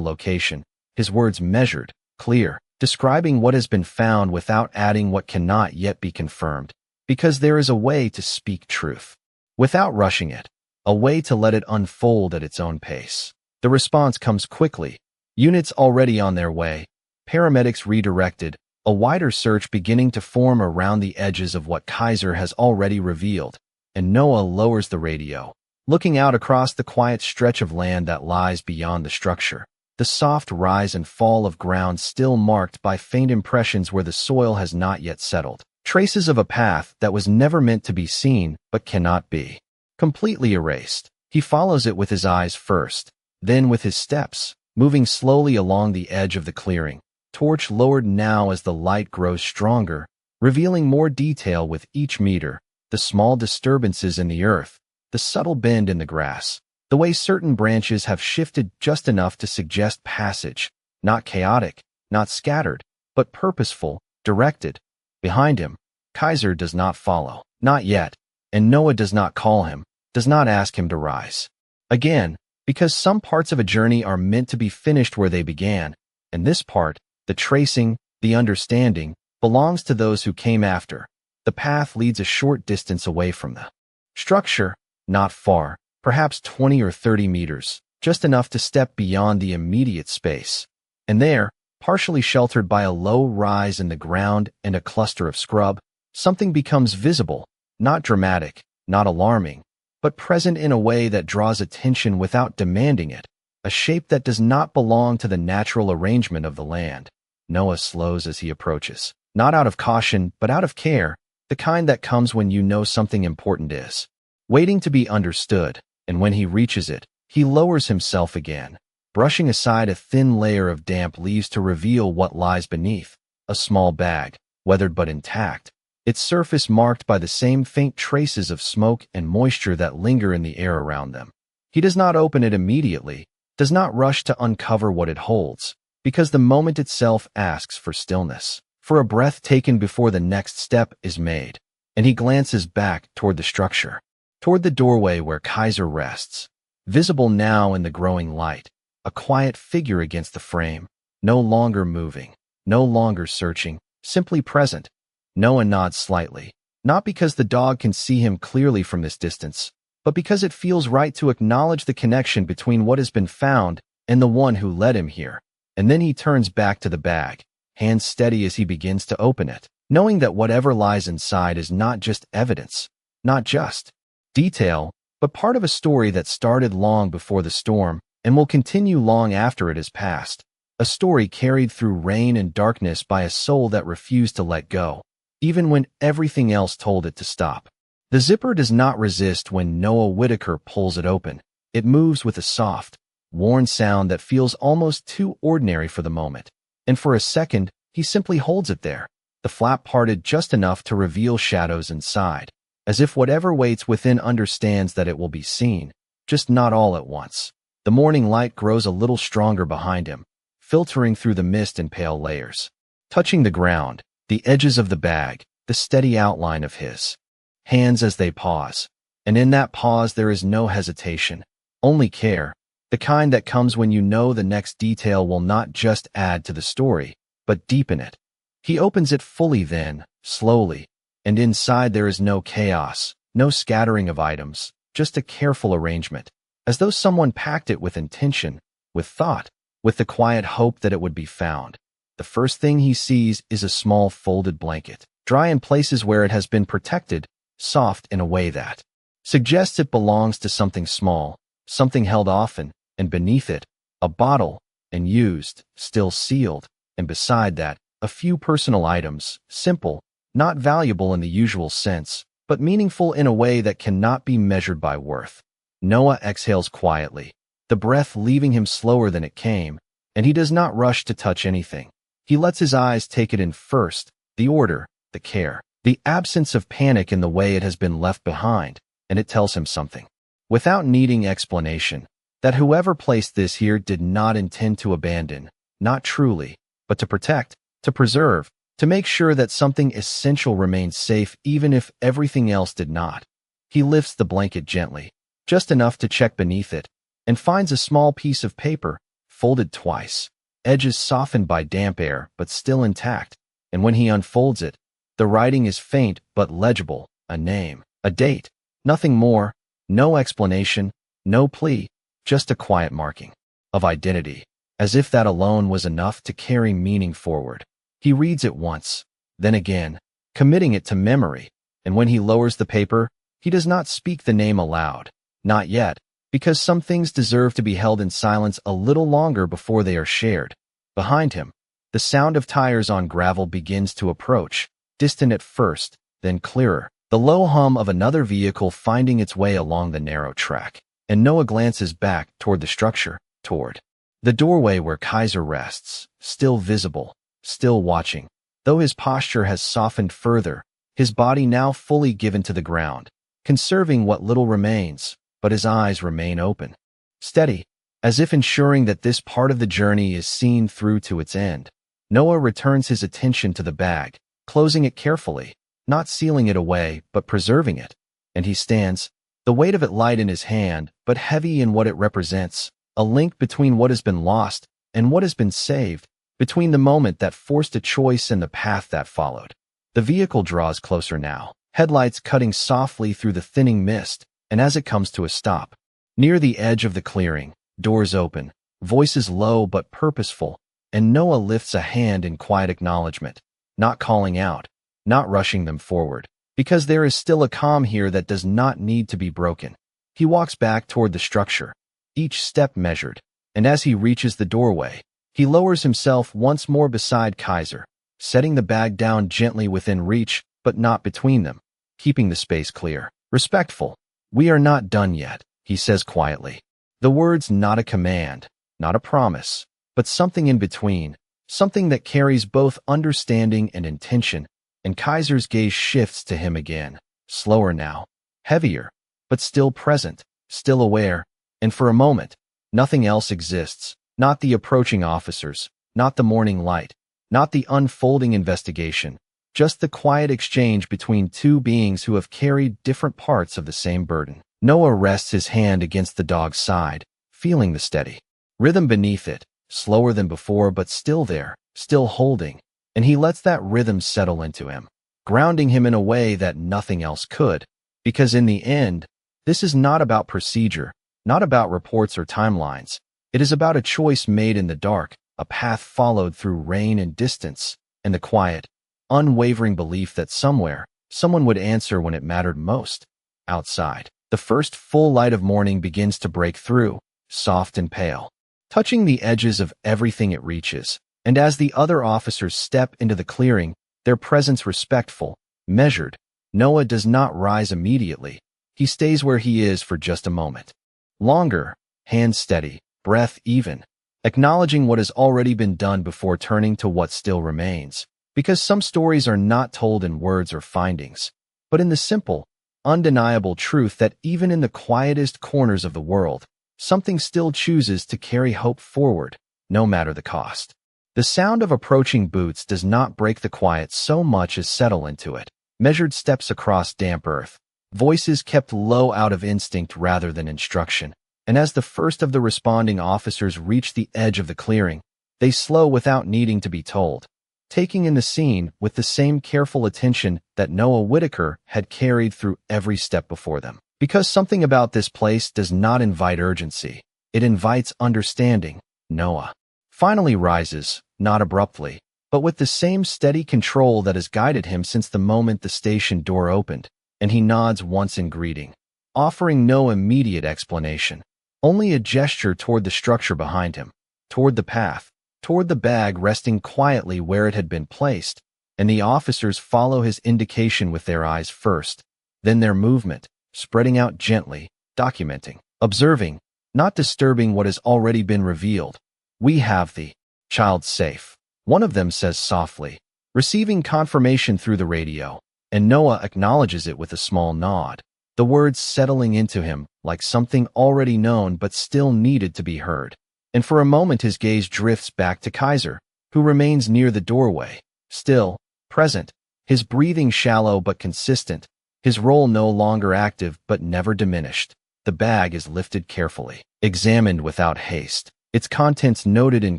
location, his words measured, clear, describing what has been found without adding what cannot yet be confirmed, because there is a way to speak truth, without rushing it, a way to let it unfold at its own pace. The response comes quickly, units already on their way, paramedics redirected, a wider search beginning to form around the edges of what Kaiser has already revealed, and Noah lowers the radio, looking out across the quiet stretch of land that lies beyond the structure, the soft rise and fall of ground still marked by faint impressions where the soil has not yet settled, traces of a path that was never meant to be seen but cannot be completely erased. He follows it with his eyes first, then with his steps, moving slowly along the edge of the clearing, torch lowered now as the light grows stronger, revealing more detail with each meter, the small disturbances in the earth, the subtle bend in the grass, the way certain branches have shifted just enough to suggest passage, not chaotic, not scattered, but purposeful, directed. Behind him, Kaiser does not follow, not yet, and Noah does not call him, does not ask him to rise. Again, because some parts of a journey are meant to be finished where they began, and this part, the tracing, the understanding, belongs to those who came after. The path leads a short distance away from the structure, not far, perhaps 20 or 30 meters, just enough to step beyond the immediate space. And there, partially sheltered by a low rise in the ground and a cluster of scrub, something becomes visible, not dramatic, not alarming, but present in a way that draws attention without demanding it, a shape that does not belong to the natural arrangement of the land. Noah slows as he approaches, not out of caution, but out of care, the kind that comes when you know something important is waiting to be understood, and when he reaches it, he lowers himself again, brushing aside a thin layer of damp leaves to reveal what lies beneath, a small bag, weathered but intact, its surface marked by the same faint traces of smoke and moisture that linger in the air around them. He does not open it immediately, does not rush to uncover what it holds, because the moment itself asks for stillness, for a breath taken before the next step is made, and he glances back toward the structure, toward the doorway where Kaiser rests, visible now in the growing light, a quiet figure against the frame, no longer moving, no longer searching, simply present. Noah nods slightly, not because the dog can see him clearly from this distance, but because it feels right to acknowledge the connection between what has been found and the one who led him here. And then he turns back to the bag, hands steady as he begins to open it, knowing that whatever lies inside is not just evidence, not just detail, but part of a story that started long before the storm and will continue long after it has passed. A story carried through rain and darkness by a soul that refused to let go, even when everything else told it to stop. The zipper does not resist when Noah Whitaker pulls it open. It moves with a soft, worn sound that feels almost too ordinary for the moment. And for a second, he simply holds it there, the flap parted just enough to reveal shadows inside, as if whatever waits within understands that it will be seen, just not all at once. The morning light grows a little stronger behind him, filtering through the mist in pale layers. Touching the ground, the edges of the bag, the steady outline of his hands as they pause. And in that pause there is no hesitation, only care, the kind that comes when you know the next detail will not just add to the story, but deepen it. He opens it fully then, slowly, and inside there is no chaos, no scattering of items, just a careful arrangement, as though someone packed it with intention, with thought, with the quiet hope that it would be found. The first thing he sees is a small folded blanket, dry in places where it has been protected, soft in a way that suggests it belongs to something small, something held often, and beneath it, a bottle, and used, still sealed, and beside that, a few personal items, simple, not valuable in the usual sense, but meaningful in a way that cannot be measured by worth. Noah exhales quietly, the breath leaving him slower than it came, and he does not rush to touch anything. He lets his eyes take it in first, the order, the care, the absence of panic in the way it has been left behind, and it tells him something, without needing explanation, that whoever placed this here did not intend to abandon, not truly, but to protect, to preserve, to make sure that something essential remained safe even if everything else did not. He lifts the blanket gently, just enough to check beneath it, and finds a small piece of paper, folded twice, edges softened by damp air but still intact, and when he unfolds it, the writing is faint but legible, a name, a date, nothing more, no explanation, no plea, just a quiet marking of identity, as if that alone was enough to carry meaning forward. He reads it once, then again, committing it to memory, and when he lowers the paper, he does not speak the name aloud, not yet, because some things deserve to be held in silence a little longer before they are shared. Behind him, the sound of tires on gravel begins to approach, distant at first, then clearer, the low hum of another vehicle finding its way along the narrow track. And Noah glances back toward the structure, toward the doorway where Kaiser rests, still visible, still watching. Though his posture has softened further, his body now fully given to the ground, conserving what little remains, but his eyes remain open, steady, as if ensuring that this part of the journey is seen through to its end. Noah returns his attention to the bag, closing it carefully, not sealing it away, but preserving it, and he stands, the weight of it light in his hand, but heavy in what it represents, a link between what has been lost and what has been saved, between the moment that forced a choice and the path that followed. The vehicle draws closer now, headlights cutting softly through the thinning mist, and as it comes to a stop, near the edge of the clearing, doors open, voices low but purposeful, and Noah lifts a hand in quiet acknowledgement, not calling out, not rushing them forward, because there is still a calm here that does not need to be broken. He walks back toward the structure, each step measured, and as he reaches the doorway, he lowers himself once more beside Kaiser, setting the bag down gently within reach, but not between them, keeping the space clear, respectful. "We are not done yet," he says quietly. The words not a command, not a promise, but something in between, something that carries both understanding and intention, and Kaiser's gaze shifts to him again, slower now, heavier, but still present, still aware, and for a moment, nothing else exists, not the approaching officers, not the morning light, not the unfolding investigation, just the quiet exchange between two beings who have carried different parts of the same burden. Noah rests his hand against the dog's side, feeling the steady rhythm beneath it, slower than before but still there, still holding, and he lets that rhythm settle into him, grounding him in a way that nothing else could, because in the end, this is not about procedure, not about reports or timelines. It is about a choice made in the dark, a path followed through rain and distance, and the quiet, unwavering belief that somewhere, someone would answer when it mattered most. Outside, the first full light of morning begins to break through, soft and pale, touching the edges of everything it reaches. And as the other officers step into the clearing, their presence respectful, measured, Noah does not rise immediately. He stays where he is for just a moment. Longer, hands steady, breath even, acknowledging what has already been done before turning to what still remains. Because some stories are not told in words or findings, but in the simple, undeniable truth that even in the quietest corners of the world, something still chooses to carry hope forward, no matter the cost. The sound of approaching boots does not break the quiet so much as settle into it. Measured steps across damp earth, voices kept low out of instinct rather than instruction. And as the first of the responding officers reach the edge of the clearing, they slow without needing to be told, taking in the scene with the same careful attention that Noah Whitaker had carried through every step before them. Because something about this place does not invite urgency, it invites understanding. Noah finally rises, not abruptly, but with the same steady control that has guided him since the moment the station door opened, and he nods once in greeting, offering no immediate explanation, only a gesture toward the structure behind him, toward the path, toward the bag resting quietly where it had been placed, and the officers follow his indication with their eyes first, then their movement, spreading out gently, documenting, observing, not disturbing what has already been revealed. "We have the child safe," one of them says softly, receiving confirmation through the radio, and Noah acknowledges it with a small nod, the words settling into him like something already known but still needed to be heard. And for a moment his gaze drifts back to Kaiser, who remains near the doorway, still, present, his breathing shallow but consistent, his role no longer active but never diminished. The bag is lifted carefully, examined without haste, its contents noted in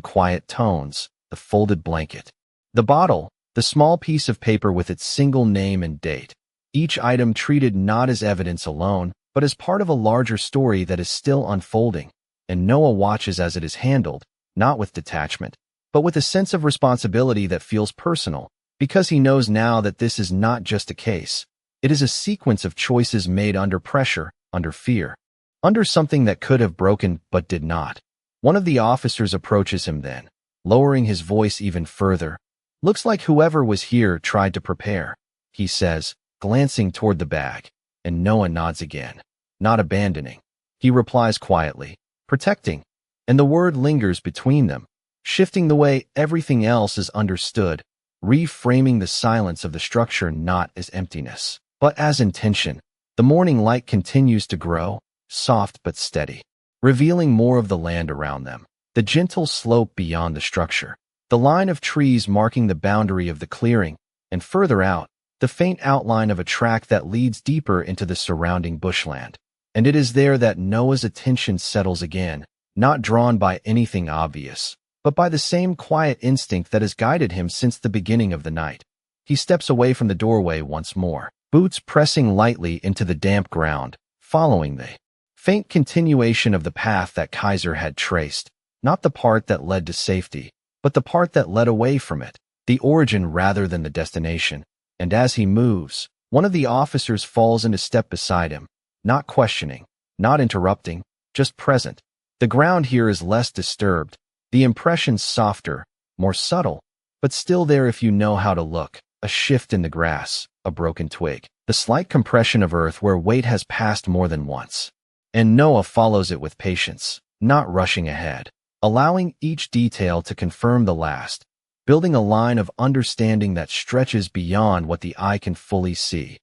quiet tones, the folded blanket, the bottle, the small piece of paper with its single name and date, each item treated not as evidence alone, but as part of a larger story that is still unfolding. And Noah watches as it is handled, not with detachment, but with a sense of responsibility that feels personal, because he knows now that this is not just a case. It is a sequence of choices made under pressure, under fear, under something that could have broken but did not. One of the officers approaches him then, lowering his voice even further. "Looks like whoever was here tried to prepare," he says, glancing toward the bag, and Noah nods again. "Not abandoning," he replies quietly, "protecting," and the word lingers between them, shifting the way everything else is understood, reframing the silence of the structure not as emptiness, but as intention. The morning light continues to grow, soft but steady, revealing more of the land around them, the gentle slope beyond the structure, the line of trees marking the boundary of the clearing, and further out, the faint outline of a track that leads deeper into the surrounding bushland. And it is there that Noah's attention settles again, not drawn by anything obvious, but by the same quiet instinct that has guided him since the beginning of the night. He steps away from the doorway once more, boots pressing lightly into the damp ground, following the faint continuation of the path that Kaiser had traced, not the part that led to safety, but the part that led away from it, the origin rather than the destination. And as he moves, one of the officers falls into step beside him, not questioning, not interrupting, just present. The ground here is less disturbed, the impressions softer, more subtle, but still there if you know how to look. A shift in the grass, a broken twig, the slight compression of earth where weight has passed more than once. And Noah follows it with patience, not rushing ahead, allowing each detail to confirm the last, building a line of understanding that stretches beyond what the eye can fully see.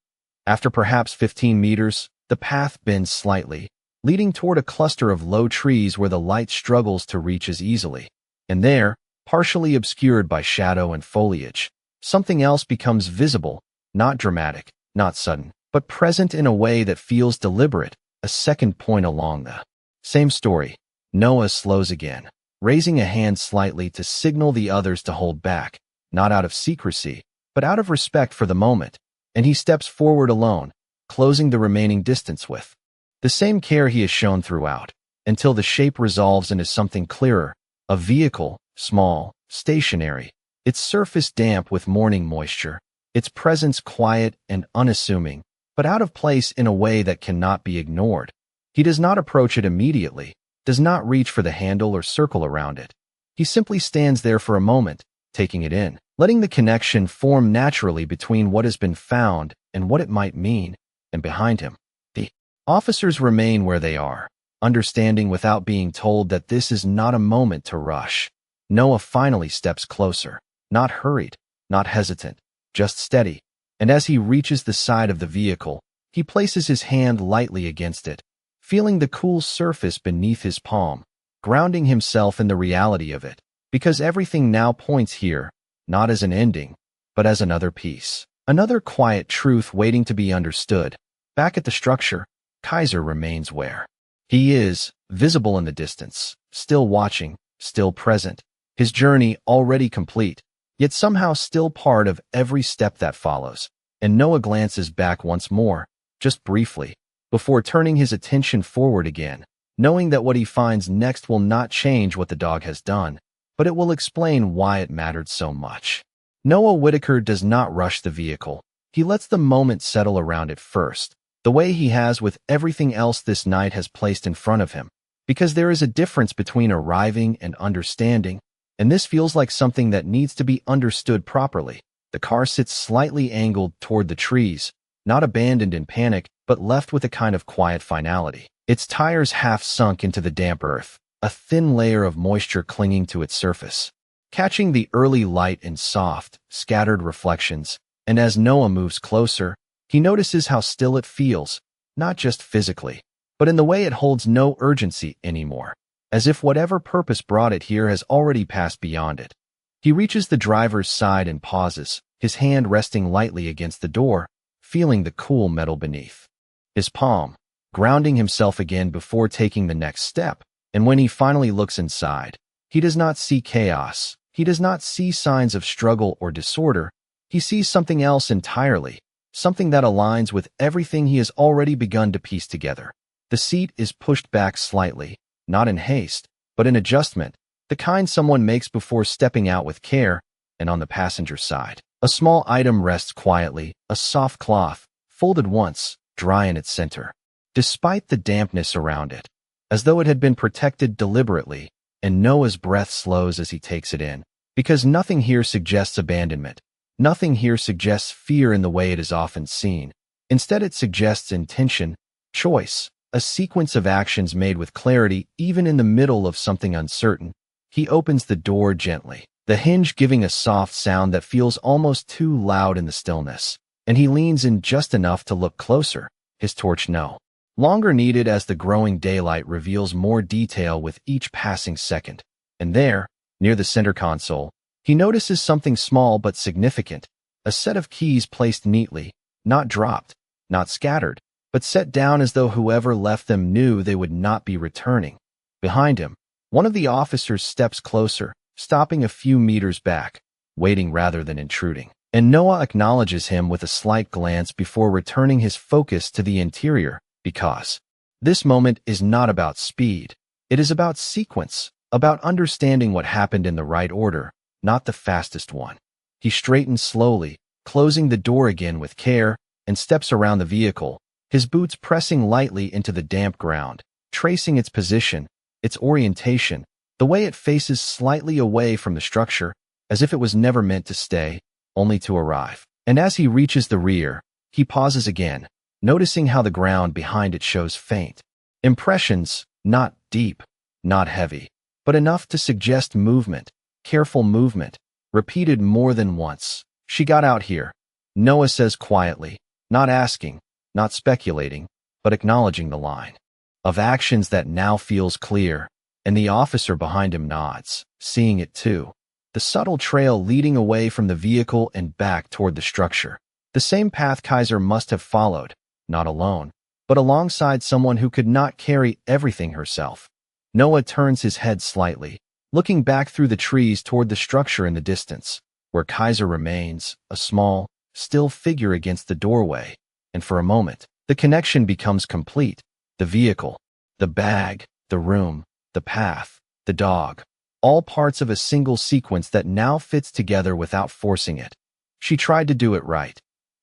After perhaps 15 meters, the path bends slightly, leading toward a cluster of low trees where the light struggles to reach as easily. And there, partially obscured by shadow and foliage, something else becomes visible, not dramatic, not sudden, but present in a way that feels deliberate. A second point along the same story. Noah slows again, raising a hand slightly to signal the others to hold back, not out of secrecy, but out of respect for the moment, and he steps forward alone, closing the remaining distance with the same care he has shown throughout, until the shape resolves into something clearer, a vehicle small, stationary, its surface damp with morning moisture, its presence quiet and unassuming, but out of place in a way that cannot be ignored. He does not approach it immediately, does not reach for the handle or circle around it. He simply stands there for a moment, taking it in, letting the connection form naturally between what has been found and what it might mean, and behind him. The officers remain where they are, understanding without being told that this is not a moment to rush. Noah finally steps closer, not hurried, not hesitant, just steady, and as he reaches the side of the vehicle, he places his hand lightly against it, feeling the cool surface beneath his palm, grounding himself in the reality of it, because everything now points here, not as an ending, but as another piece, another quiet truth waiting to be understood. Back at the structure, Kaiser remains where he is, visible in the distance, still watching, still present, his journey already complete, yet somehow still part of every step that follows. And Noah glances back once more, just briefly, before turning his attention forward again, knowing that what he finds next will not change what the dog has done, but it will explain why it mattered so much. Noah Whitaker does not rush the vehicle. He lets the moment settle around it first, the way he has with everything else this night has placed in front of him, because there is a difference between arriving and understanding, and this feels like something that needs to be understood properly. The car sits slightly angled toward the trees, not abandoned in panic, but left with a kind of quiet finality. Its tires half sunk into the damp earth, a thin layer of moisture clinging to its surface, catching the early light in soft, scattered reflections. And as Noah moves closer, he notices how still it feels, not just physically, but in the way it holds no urgency anymore, as if whatever purpose brought it here has already passed beyond it. He reaches the driver's side and pauses, his hand resting lightly against the door, feeling the cool metal beneath his palm, grounding himself again before taking the next step. And when he finally looks inside, he does not see chaos. He does not see signs of struggle or disorder. He sees something else entirely, something that aligns with everything he has already begun to piece together. The seat is pushed back slightly, not in haste, but in adjustment, the kind someone makes before stepping out with care, and on the passenger side, a small item rests quietly, a soft cloth, folded once, dry in its center, despite the dampness around it, as though it had been protected deliberately, and Noah's breath slows as he takes it in, because nothing here suggests abandonment. Nothing here suggests fear in the way it is often seen. Instead, it suggests intention, choice, a sequence of actions made with clarity even in the middle of something uncertain. He opens the door gently, the hinge giving a soft sound that feels almost too loud in the stillness, and he leans in just enough to look closer, his torch no longer needed as the growing daylight reveals more detail with each passing second. And there, near the center console, he notices something small but significant, a set of keys placed neatly, not dropped, not scattered, but set down as though whoever left them knew they would not be returning. Behind him, one of the officers steps closer, stopping a few meters back, waiting rather than intruding. And Noah acknowledges him with a slight glance before returning his focus to the interior, because this moment is not about speed. It is about sequence, about understanding what happened in the right order, not the fastest one. He straightens slowly, closing the door again with care, and steps around the vehicle, his boots pressing lightly into the damp ground, tracing its position, its orientation, the way it faces slightly away from the structure, as if it was never meant to stay, only to arrive. And as he reaches the rear, he pauses again, noticing how the ground behind it shows faint impressions, not deep, not heavy, but enough to suggest movement, careful movement, repeated more than once. She got out here, Noah says quietly, not asking, not speculating, but acknowledging the line of actions that now feels clear, and the officer behind him nods, seeing it too. The subtle trail leading away from the vehicle and back toward the structure. The same path Kaiser must have followed, not alone, but alongside someone who could not carry everything herself. Noah turns his head slightly, looking back through the trees toward the structure in the distance, where Kaiser remains, a small, still figure against the doorway, and for a moment, the connection becomes complete. The vehicle, the bag, the room, the path, the dog, all parts of a single sequence that now fits together without forcing it. She tried to do it right.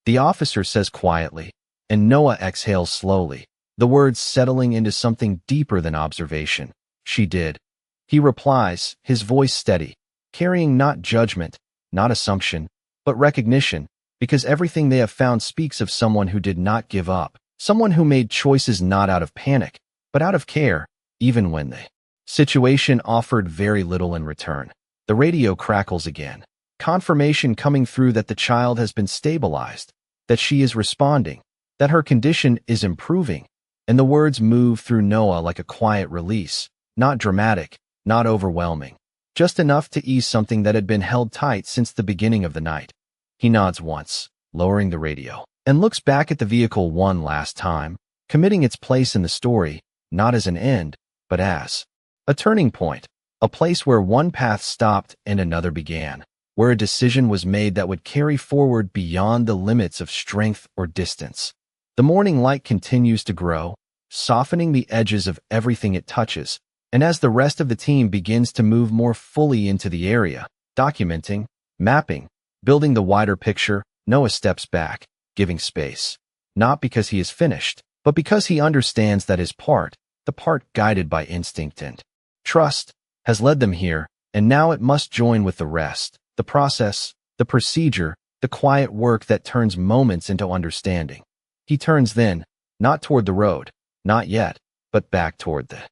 The officer says quietly, and Noah exhales slowly, the words settling into something deeper than observation. She did. He replies, his voice steady, carrying not judgment, not assumption, but recognition, because everything they have found speaks of someone who did not give up, someone who made choices not out of panic, but out of care, even when the situation offered very little in return. The radio crackles again, confirmation coming through that the child has been stabilized, that she is responding, that her condition is improving, and the words move through Noah like a quiet release, not dramatic, not overwhelming, just enough to ease something that had been held tight since the beginning of the night. He nods once, lowering the radio, and looks back at the vehicle one last time, committing its place in the story, not as an end, but as a turning point, a place where one path stopped and another began, where a decision was made that would carry forward beyond the limits of strength or distance. The morning light continues to grow, softening the edges of everything it touches, and as the rest of the team begins to move more fully into the area, documenting, mapping, building the wider picture, Noah steps back, giving space. Not because he is finished, but because he understands that his part, the part guided by instinct and trust, has led them here, and now it must join with the rest, the process, the procedure, the quiet work that turns moments into understanding. He turns then, not toward the road, not yet, but back toward the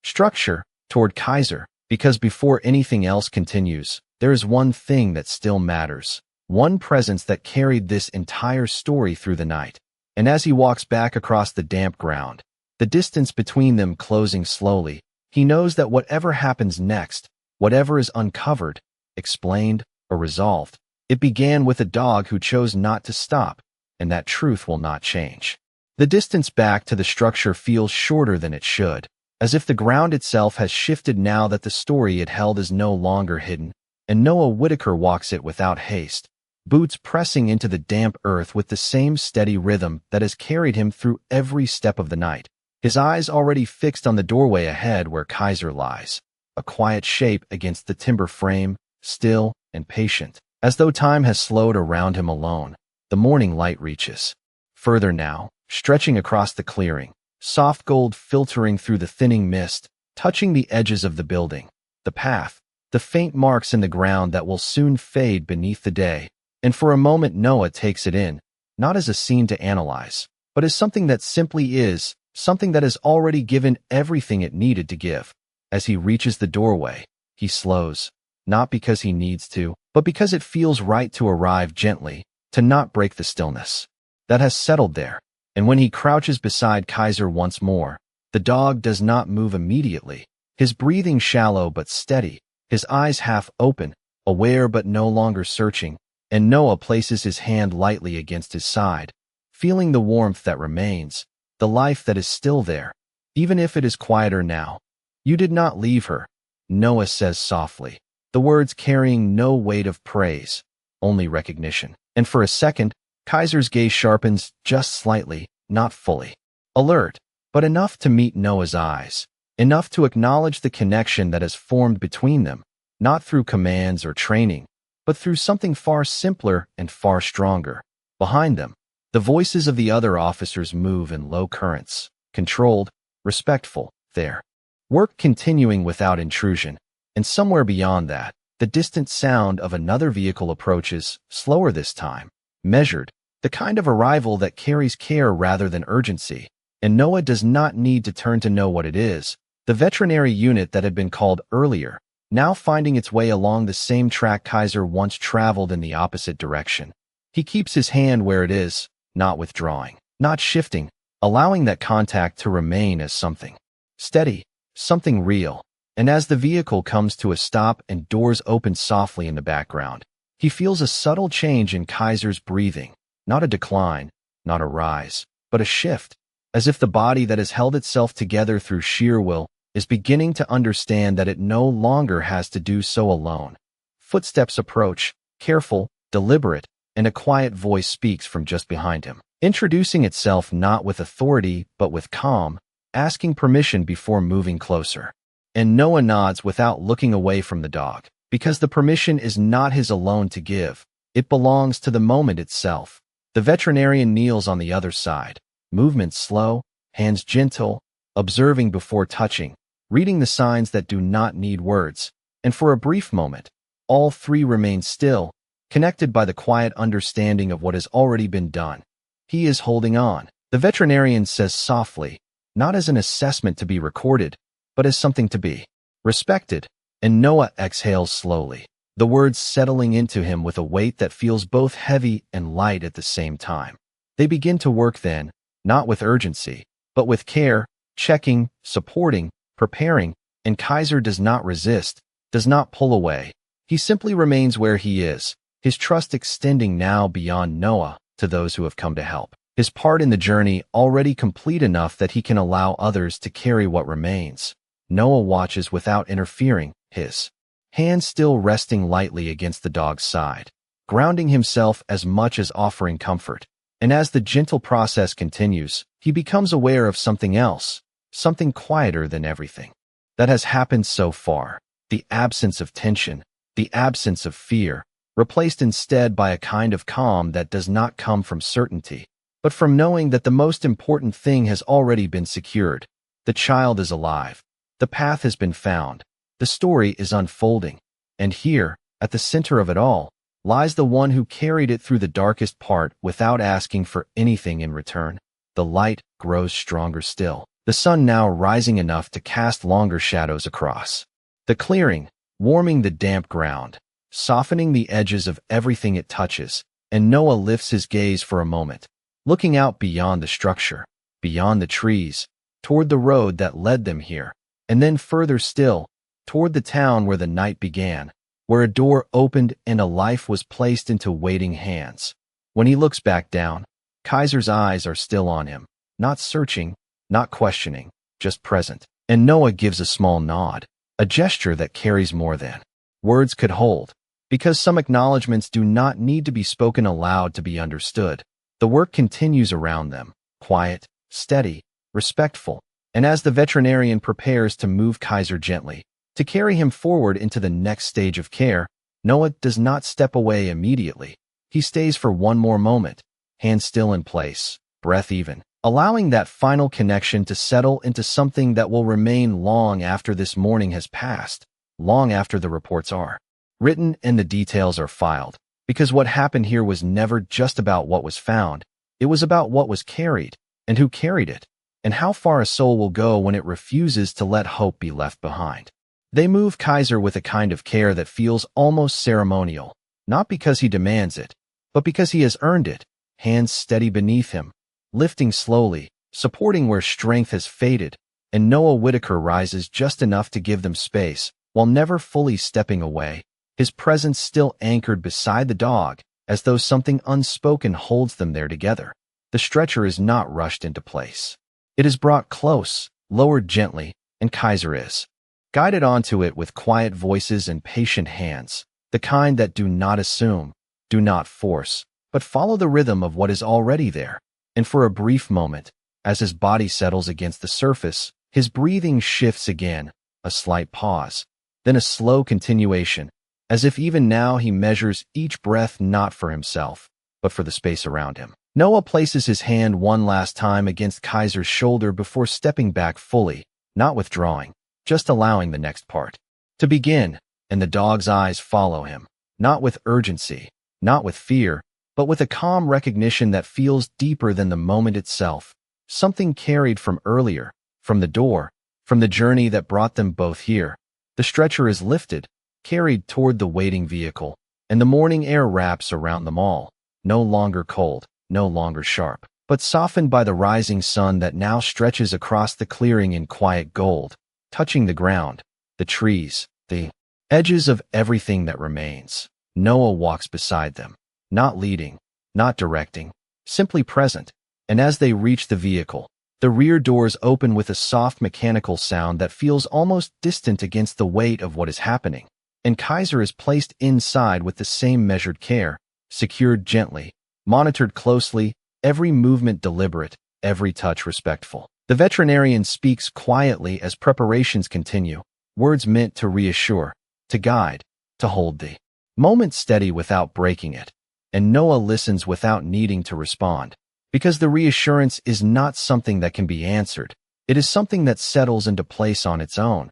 structure, toward Kaiser, because before anything else continues, there is one thing that still matters, one presence that carried this entire story through the night. And as he walks back across the damp ground, the distance between them closing slowly, he knows that whatever happens next, whatever is uncovered, explained, or resolved, it began with a dog who chose not to stop, and that truth will not change. The distance back to the structure feels shorter than it should, as if the ground itself has shifted now that the story it held is no longer hidden, and Noah Whitaker walks it without haste, boots pressing into the damp earth with the same steady rhythm that has carried him through every step of the night, his eyes already fixed on the doorway ahead where Kaiser lies, a quiet shape against the timber frame, still and patient, as though time has slowed around him alone. The morning light reaches. Further now, stretching across the clearing, soft gold filtering through the thinning mist, touching the edges of the building, the path, the faint marks in the ground that will soon fade beneath the day. And for a moment Noah takes it in, not as a scene to analyze, but as something that simply is, something that has already given everything it needed to give. As he reaches the doorway, he slows, not because he needs to, but because it feels right to arrive gently, to not break the stillness that has settled there. And when he crouches beside Kaiser once more, the dog does not move immediately, his breathing shallow but steady, his eyes half open, aware but no longer searching, and Noah places his hand lightly against his side, feeling the warmth that remains, the life that is still there, even if it is quieter now. "You did not leave her," Noah says softly, the words carrying no weight of praise, only recognition. And for a second, Kaiser's gaze sharpens just slightly, not fully alert, but enough to meet Noah's eyes, enough to acknowledge the connection that has formed between them, not through commands or training, but through something far simpler and far stronger. Behind them, the voices of the other officers move in low currents, controlled, respectful, their work continuing without intrusion, and somewhere beyond that, the distant sound of another vehicle approaches, slower this time, measured, the kind of arrival that carries care rather than urgency. And Noah does not need to turn to know what it is. The veterinary unit that had been called earlier, now finding its way along the same track Kaiser once traveled in the opposite direction. He keeps his hand where it is, not withdrawing, not shifting, allowing that contact to remain as something steady, something real. And as the vehicle comes to a stop and doors open softly in the background, he feels a subtle change in Kaiser's breathing, not a decline, not a rise, but a shift, as if the body that has held itself together through sheer will is beginning to understand that it no longer has to do so alone. Footsteps approach, careful, deliberate, and a quiet voice speaks from just behind him, introducing itself not with authority but with calm, asking permission before moving closer. And Noah nods without looking away from the dog, because the permission is not his alone to give. It belongs to the moment itself. The veterinarian kneels on the other side, movements slow, hands gentle, observing before touching, reading the signs that do not need words. And for a brief moment, all three remain still, connected by the quiet understanding of what has already been done. He is holding on. The veterinarian says softly, not as an assessment to be recorded, but as something to be respected. And Noah exhales slowly, the words settling into him with a weight that feels both heavy and light at the same time. They begin to work then, not with urgency, but with care, checking, supporting, preparing, and Kaiser does not resist, does not pull away. He simply remains where he is, his trust extending now beyond Noah to those who have come to help. His part in the journey already complete enough that he can allow others to carry what remains. Noah watches without interfering, his hand still resting lightly against the dog's side, grounding himself as much as offering comfort. And as the gentle process continues, he becomes aware of something else, something quieter than everything that has happened so far. The absence of tension, the absence of fear, replaced instead by a kind of calm that does not come from certainty, but from knowing that the most important thing has already been secured. The child is alive. The path has been found. The story is unfolding. And here, at the center of it all, lies the one who carried it through the darkest part without asking for anything in return. The light grows stronger still, the sun now rising enough to cast longer shadows across the clearing, warming the damp ground, softening the edges of everything it touches. And Noah lifts his gaze for a moment, looking out beyond the structure, beyond the trees, toward the road that led them here, and then further still, toward the town where the night began, where a door opened and a life was placed into waiting hands. When he looks back down, Kaiser's eyes are still on him, not searching, not questioning, just present. And Noah gives a small nod, a gesture that carries more than words could hold, because some acknowledgments do not need to be spoken aloud to be understood. The work continues around them, quiet, steady, respectful, and as the veterinarian prepares to move Kaiser gently, to carry him forward into the next stage of care, Noah does not step away immediately. He stays for one more moment, hands still in place, breath even, allowing that final connection to settle into something that will remain long after this morning has passed, long after the reports are written and the details are filed. Because what happened here was never just about what was found. It was about what was carried, and who carried it, and how far a soul will go when it refuses to let hope be left behind. They move Kaiser with a kind of care that feels almost ceremonial, not because he demands it, but because he has earned it, hands steady beneath him, lifting slowly, supporting where strength has faded, and Noah Whitaker rises just enough to give them space, while never fully stepping away, his presence still anchored beside the dog, as though something unspoken holds them there together. The stretcher is not rushed into place. It is brought close, lowered gently, and Kaiser is guided onto it with quiet voices and patient hands, the kind that do not assume, do not force, but follow the rhythm of what is already there. And for a brief moment, as his body settles against the surface, his breathing shifts again, a slight pause, then a slow continuation, as if even now he measures each breath not for himself, but for the space around him. Noah places his hand one last time against Kaiser's shoulder before stepping back fully, not withdrawing, just allowing the next part to begin, and the dog's eyes follow him, not with urgency, not with fear, but with a calm recognition that feels deeper than the moment itself, something carried from earlier, from the door, from the journey that brought them both here. The stretcher is lifted, carried toward the waiting vehicle, and the morning air wraps around them all, no longer cold, no longer sharp, but softened by the rising sun that now stretches across the clearing in quiet gold, touching the ground, the trees, the edges of everything that remains. Noah walks beside them, not leading, not directing, simply present, and as they reach the vehicle, the rear doors open with a soft mechanical sound that feels almost distant against the weight of what is happening, and Kaiser is placed inside with the same measured care, secured gently, monitored closely, every movement deliberate, every touch respectful. The veterinarian speaks quietly as preparations continue, words meant to reassure, to guide, to hold the moment steady without breaking it. And Noah listens without needing to respond, because the reassurance is not something that can be answered. It is something that settles into place on its own.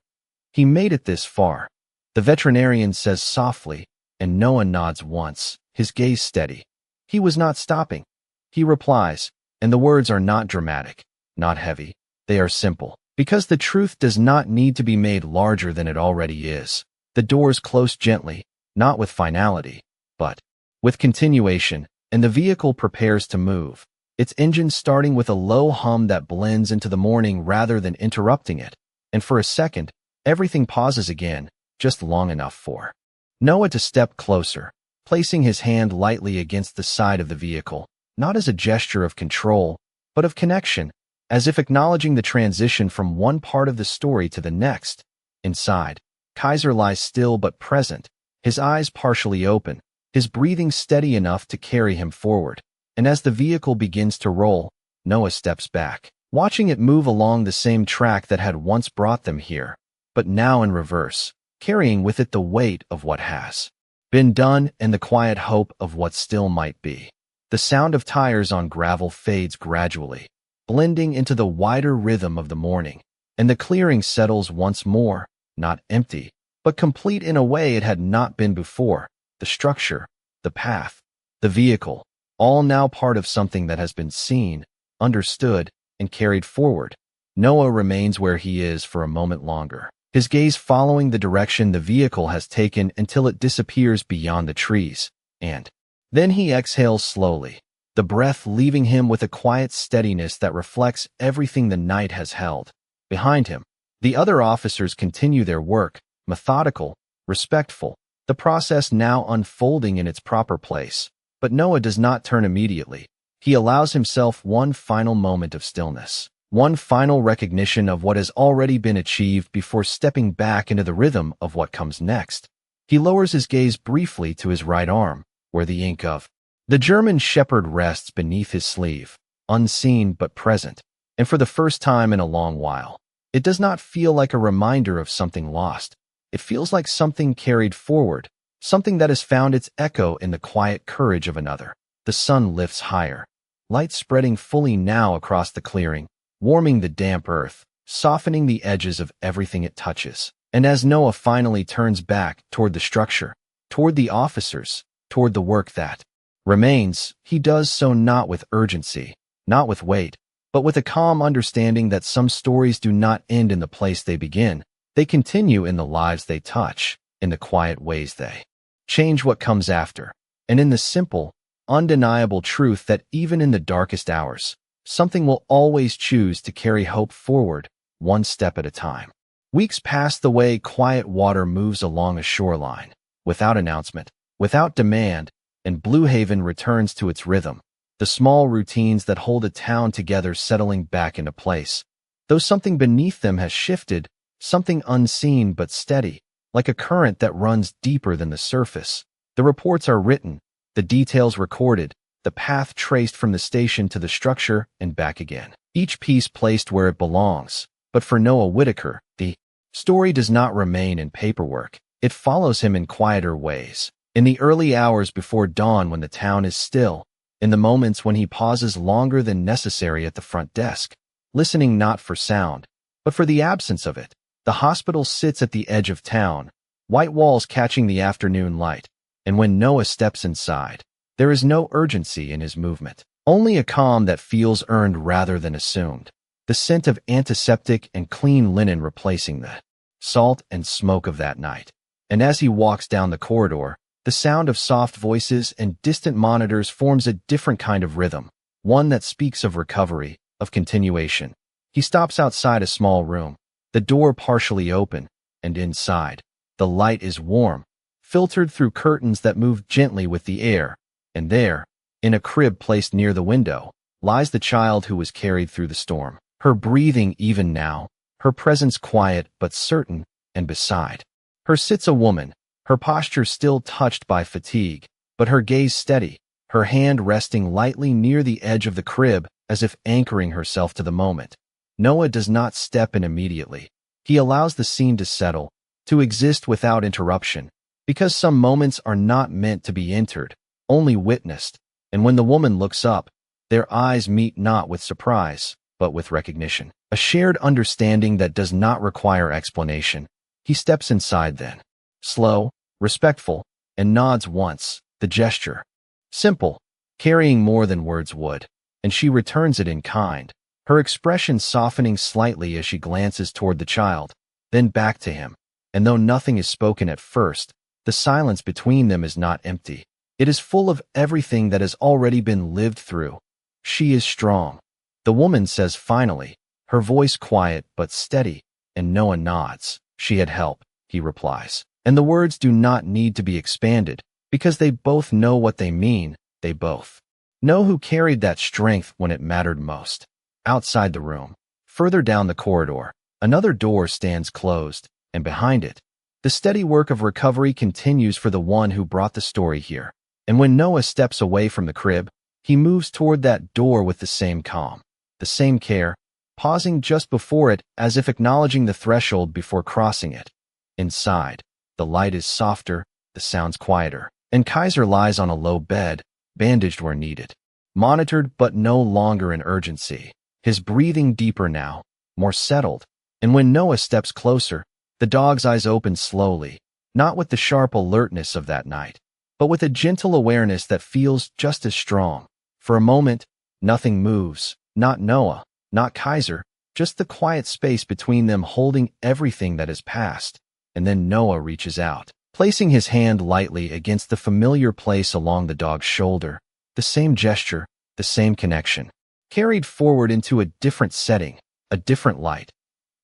He made it this far, the veterinarian says softly, and Noah nods once, his gaze steady. He was not stopping. He replies, and the words are not dramatic, not heavy. They are simple, because the truth does not need to be made larger than it already is. The doors close gently, not with finality, but with continuation, and the vehicle prepares to move, its engine starting with a low hum that blends into the morning rather than interrupting it. And for a second, everything pauses again, just long enough for Noah to step closer, placing his hand lightly against the side of the vehicle, not as a gesture of control, but of connection, as if acknowledging the transition from one part of the story to the next. Inside, Kaiser lies still but present, his eyes partially open, his breathing steady enough to carry him forward. And as the vehicle begins to roll, Noah steps back, watching it move along the same track that had once brought them here, but now in reverse, carrying with it the weight of what has been done and the quiet hope of what still might be. The sound of tires on gravel fades gradually, blending into the wider rhythm of the morning, and the clearing settles once more, not empty, but complete in a way it had not been before. The structure, the path, the vehicle, all now part of something that has been seen, understood, and carried forward. Noah remains where he is for a moment longer, his gaze following the direction the vehicle has taken until it disappears beyond the trees, and then he exhales slowly, the breath leaving him with a quiet steadiness that reflects everything the night has held. Behind him, the other officers continue their work, methodical, respectful, the process now unfolding in its proper place. But Noah does not turn immediately. He allows himself one final moment of stillness, one final recognition of what has already been achieved before stepping back into the rhythm of what comes next. He lowers his gaze briefly to his right arm, where the ink of the German Shepherd rests beneath his sleeve, unseen but present, and for the first time in a long while, it does not feel like a reminder of something lost. It feels like something carried forward, something that has found its echo in the quiet courage of another. The sun lifts higher, light spreading fully now across the clearing, warming the damp earth, softening the edges of everything it touches. And as Noah finally turns back toward the structure, toward the officers, toward the work that remains, he does so not with urgency, not with weight, but with a calm understanding that some stories do not end in the place they begin. They continue in the lives they touch, in the quiet ways they change what comes after, and in the simple, undeniable truth that even in the darkest hours, something will always choose to carry hope forward, one step at a time. Weeks pass the way quiet water moves along a shoreline, without announcement, without demand, and Blue Haven returns to its rhythm, the small routines that hold a town together settling back into place. Though something beneath them has shifted, something unseen but steady, like a current that runs deeper than the surface. The reports are written, the details recorded, the path traced from the station to the structure and back again, each piece placed where it belongs. But for Noah Whitaker, the story does not remain in paperwork. It follows him in quieter ways. In the early hours before dawn when the town is still, in the moments when he pauses longer than necessary at the front desk, listening not for sound, but for the absence of it. The hospital sits at the edge of town, white walls catching the afternoon light, and when Noah steps inside, there is no urgency in his movement, only a calm that feels earned rather than assumed, the scent of antiseptic and clean linen replacing the salt and smoke of that night. And as he walks down the corridor, the sound of soft voices and distant monitors forms a different kind of rhythm, one that speaks of recovery, of continuation. He stops outside a small room, the door partially open, and inside, the light is warm, filtered through curtains that move gently with the air, and there, in a crib placed near the window, lies the child who was carried through the storm, her breathing even now, her presence quiet but certain, and beside her sits a woman, her posture still touched by fatigue, but her gaze steady, her hand resting lightly near the edge of the crib as if anchoring herself to the moment. Noah does not step in immediately. He allows the scene to settle, to exist without interruption, because some moments are not meant to be entered, only witnessed, and when the woman looks up, their eyes meet not with surprise, but with recognition. A shared understanding that does not require explanation. He steps inside then. Slow, respectful, and nods once, the gesture. Simple, carrying more than words would, and she returns it in kind, her expression softening slightly as she glances toward the child, then back to him. And though nothing is spoken at first, the silence between them is not empty. It is full of everything that has already been lived through. She is strong, the woman says finally, her voice quiet but steady, and Noah nods. She had help, he replies. And the words do not need to be expanded, because they both know what they mean. They both know who carried that strength when it mattered most. Outside the room, further down the corridor, another door stands closed, and behind it, the steady work of recovery continues for the one who brought the story here. And when Noah steps away from the crib, he moves toward that door with the same calm, the same care, pausing just before it as if acknowledging the threshold before crossing it. Inside, the light is softer, the sounds quieter, and Kaiser lies on a low bed, bandaged where needed, monitored but no longer in urgency, his breathing deeper now, more settled. And when Noah steps closer, the dog's eyes open slowly, not with the sharp alertness of that night, but with a gentle awareness that feels just as strong. For a moment, nothing moves, not Noah, not Kaiser, just the quiet space between them holding everything that has passed. And then Noah reaches out, placing his hand lightly against the familiar place along the dog's shoulder. The same gesture, the same connection, carried forward into a different setting, a different light.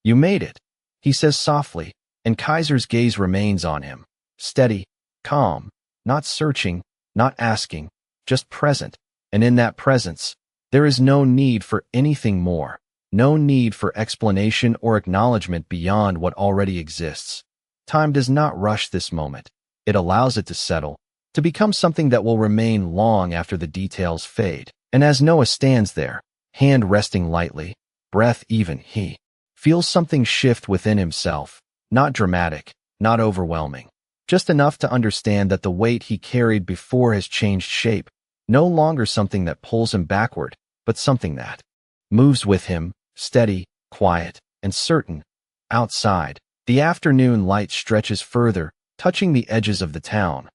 You made it, he says softly, and Kaiser's gaze remains on him, steady, calm, not searching, not asking, just present. And in that presence, there is no need for anything more, no need for explanation or acknowledgement beyond what already exists. Time does not rush this moment. It allows it to settle, to become something that will remain long after the details fade. And as Noah stands there, hand resting lightly, breath even, he feels something shift within himself, not dramatic, not overwhelming, just enough to understand that the weight he carried before has changed shape, no longer something that pulls him backward, but something that moves with him, steady, quiet, and certain. Outside, the afternoon light stretches further, touching the edges of the town,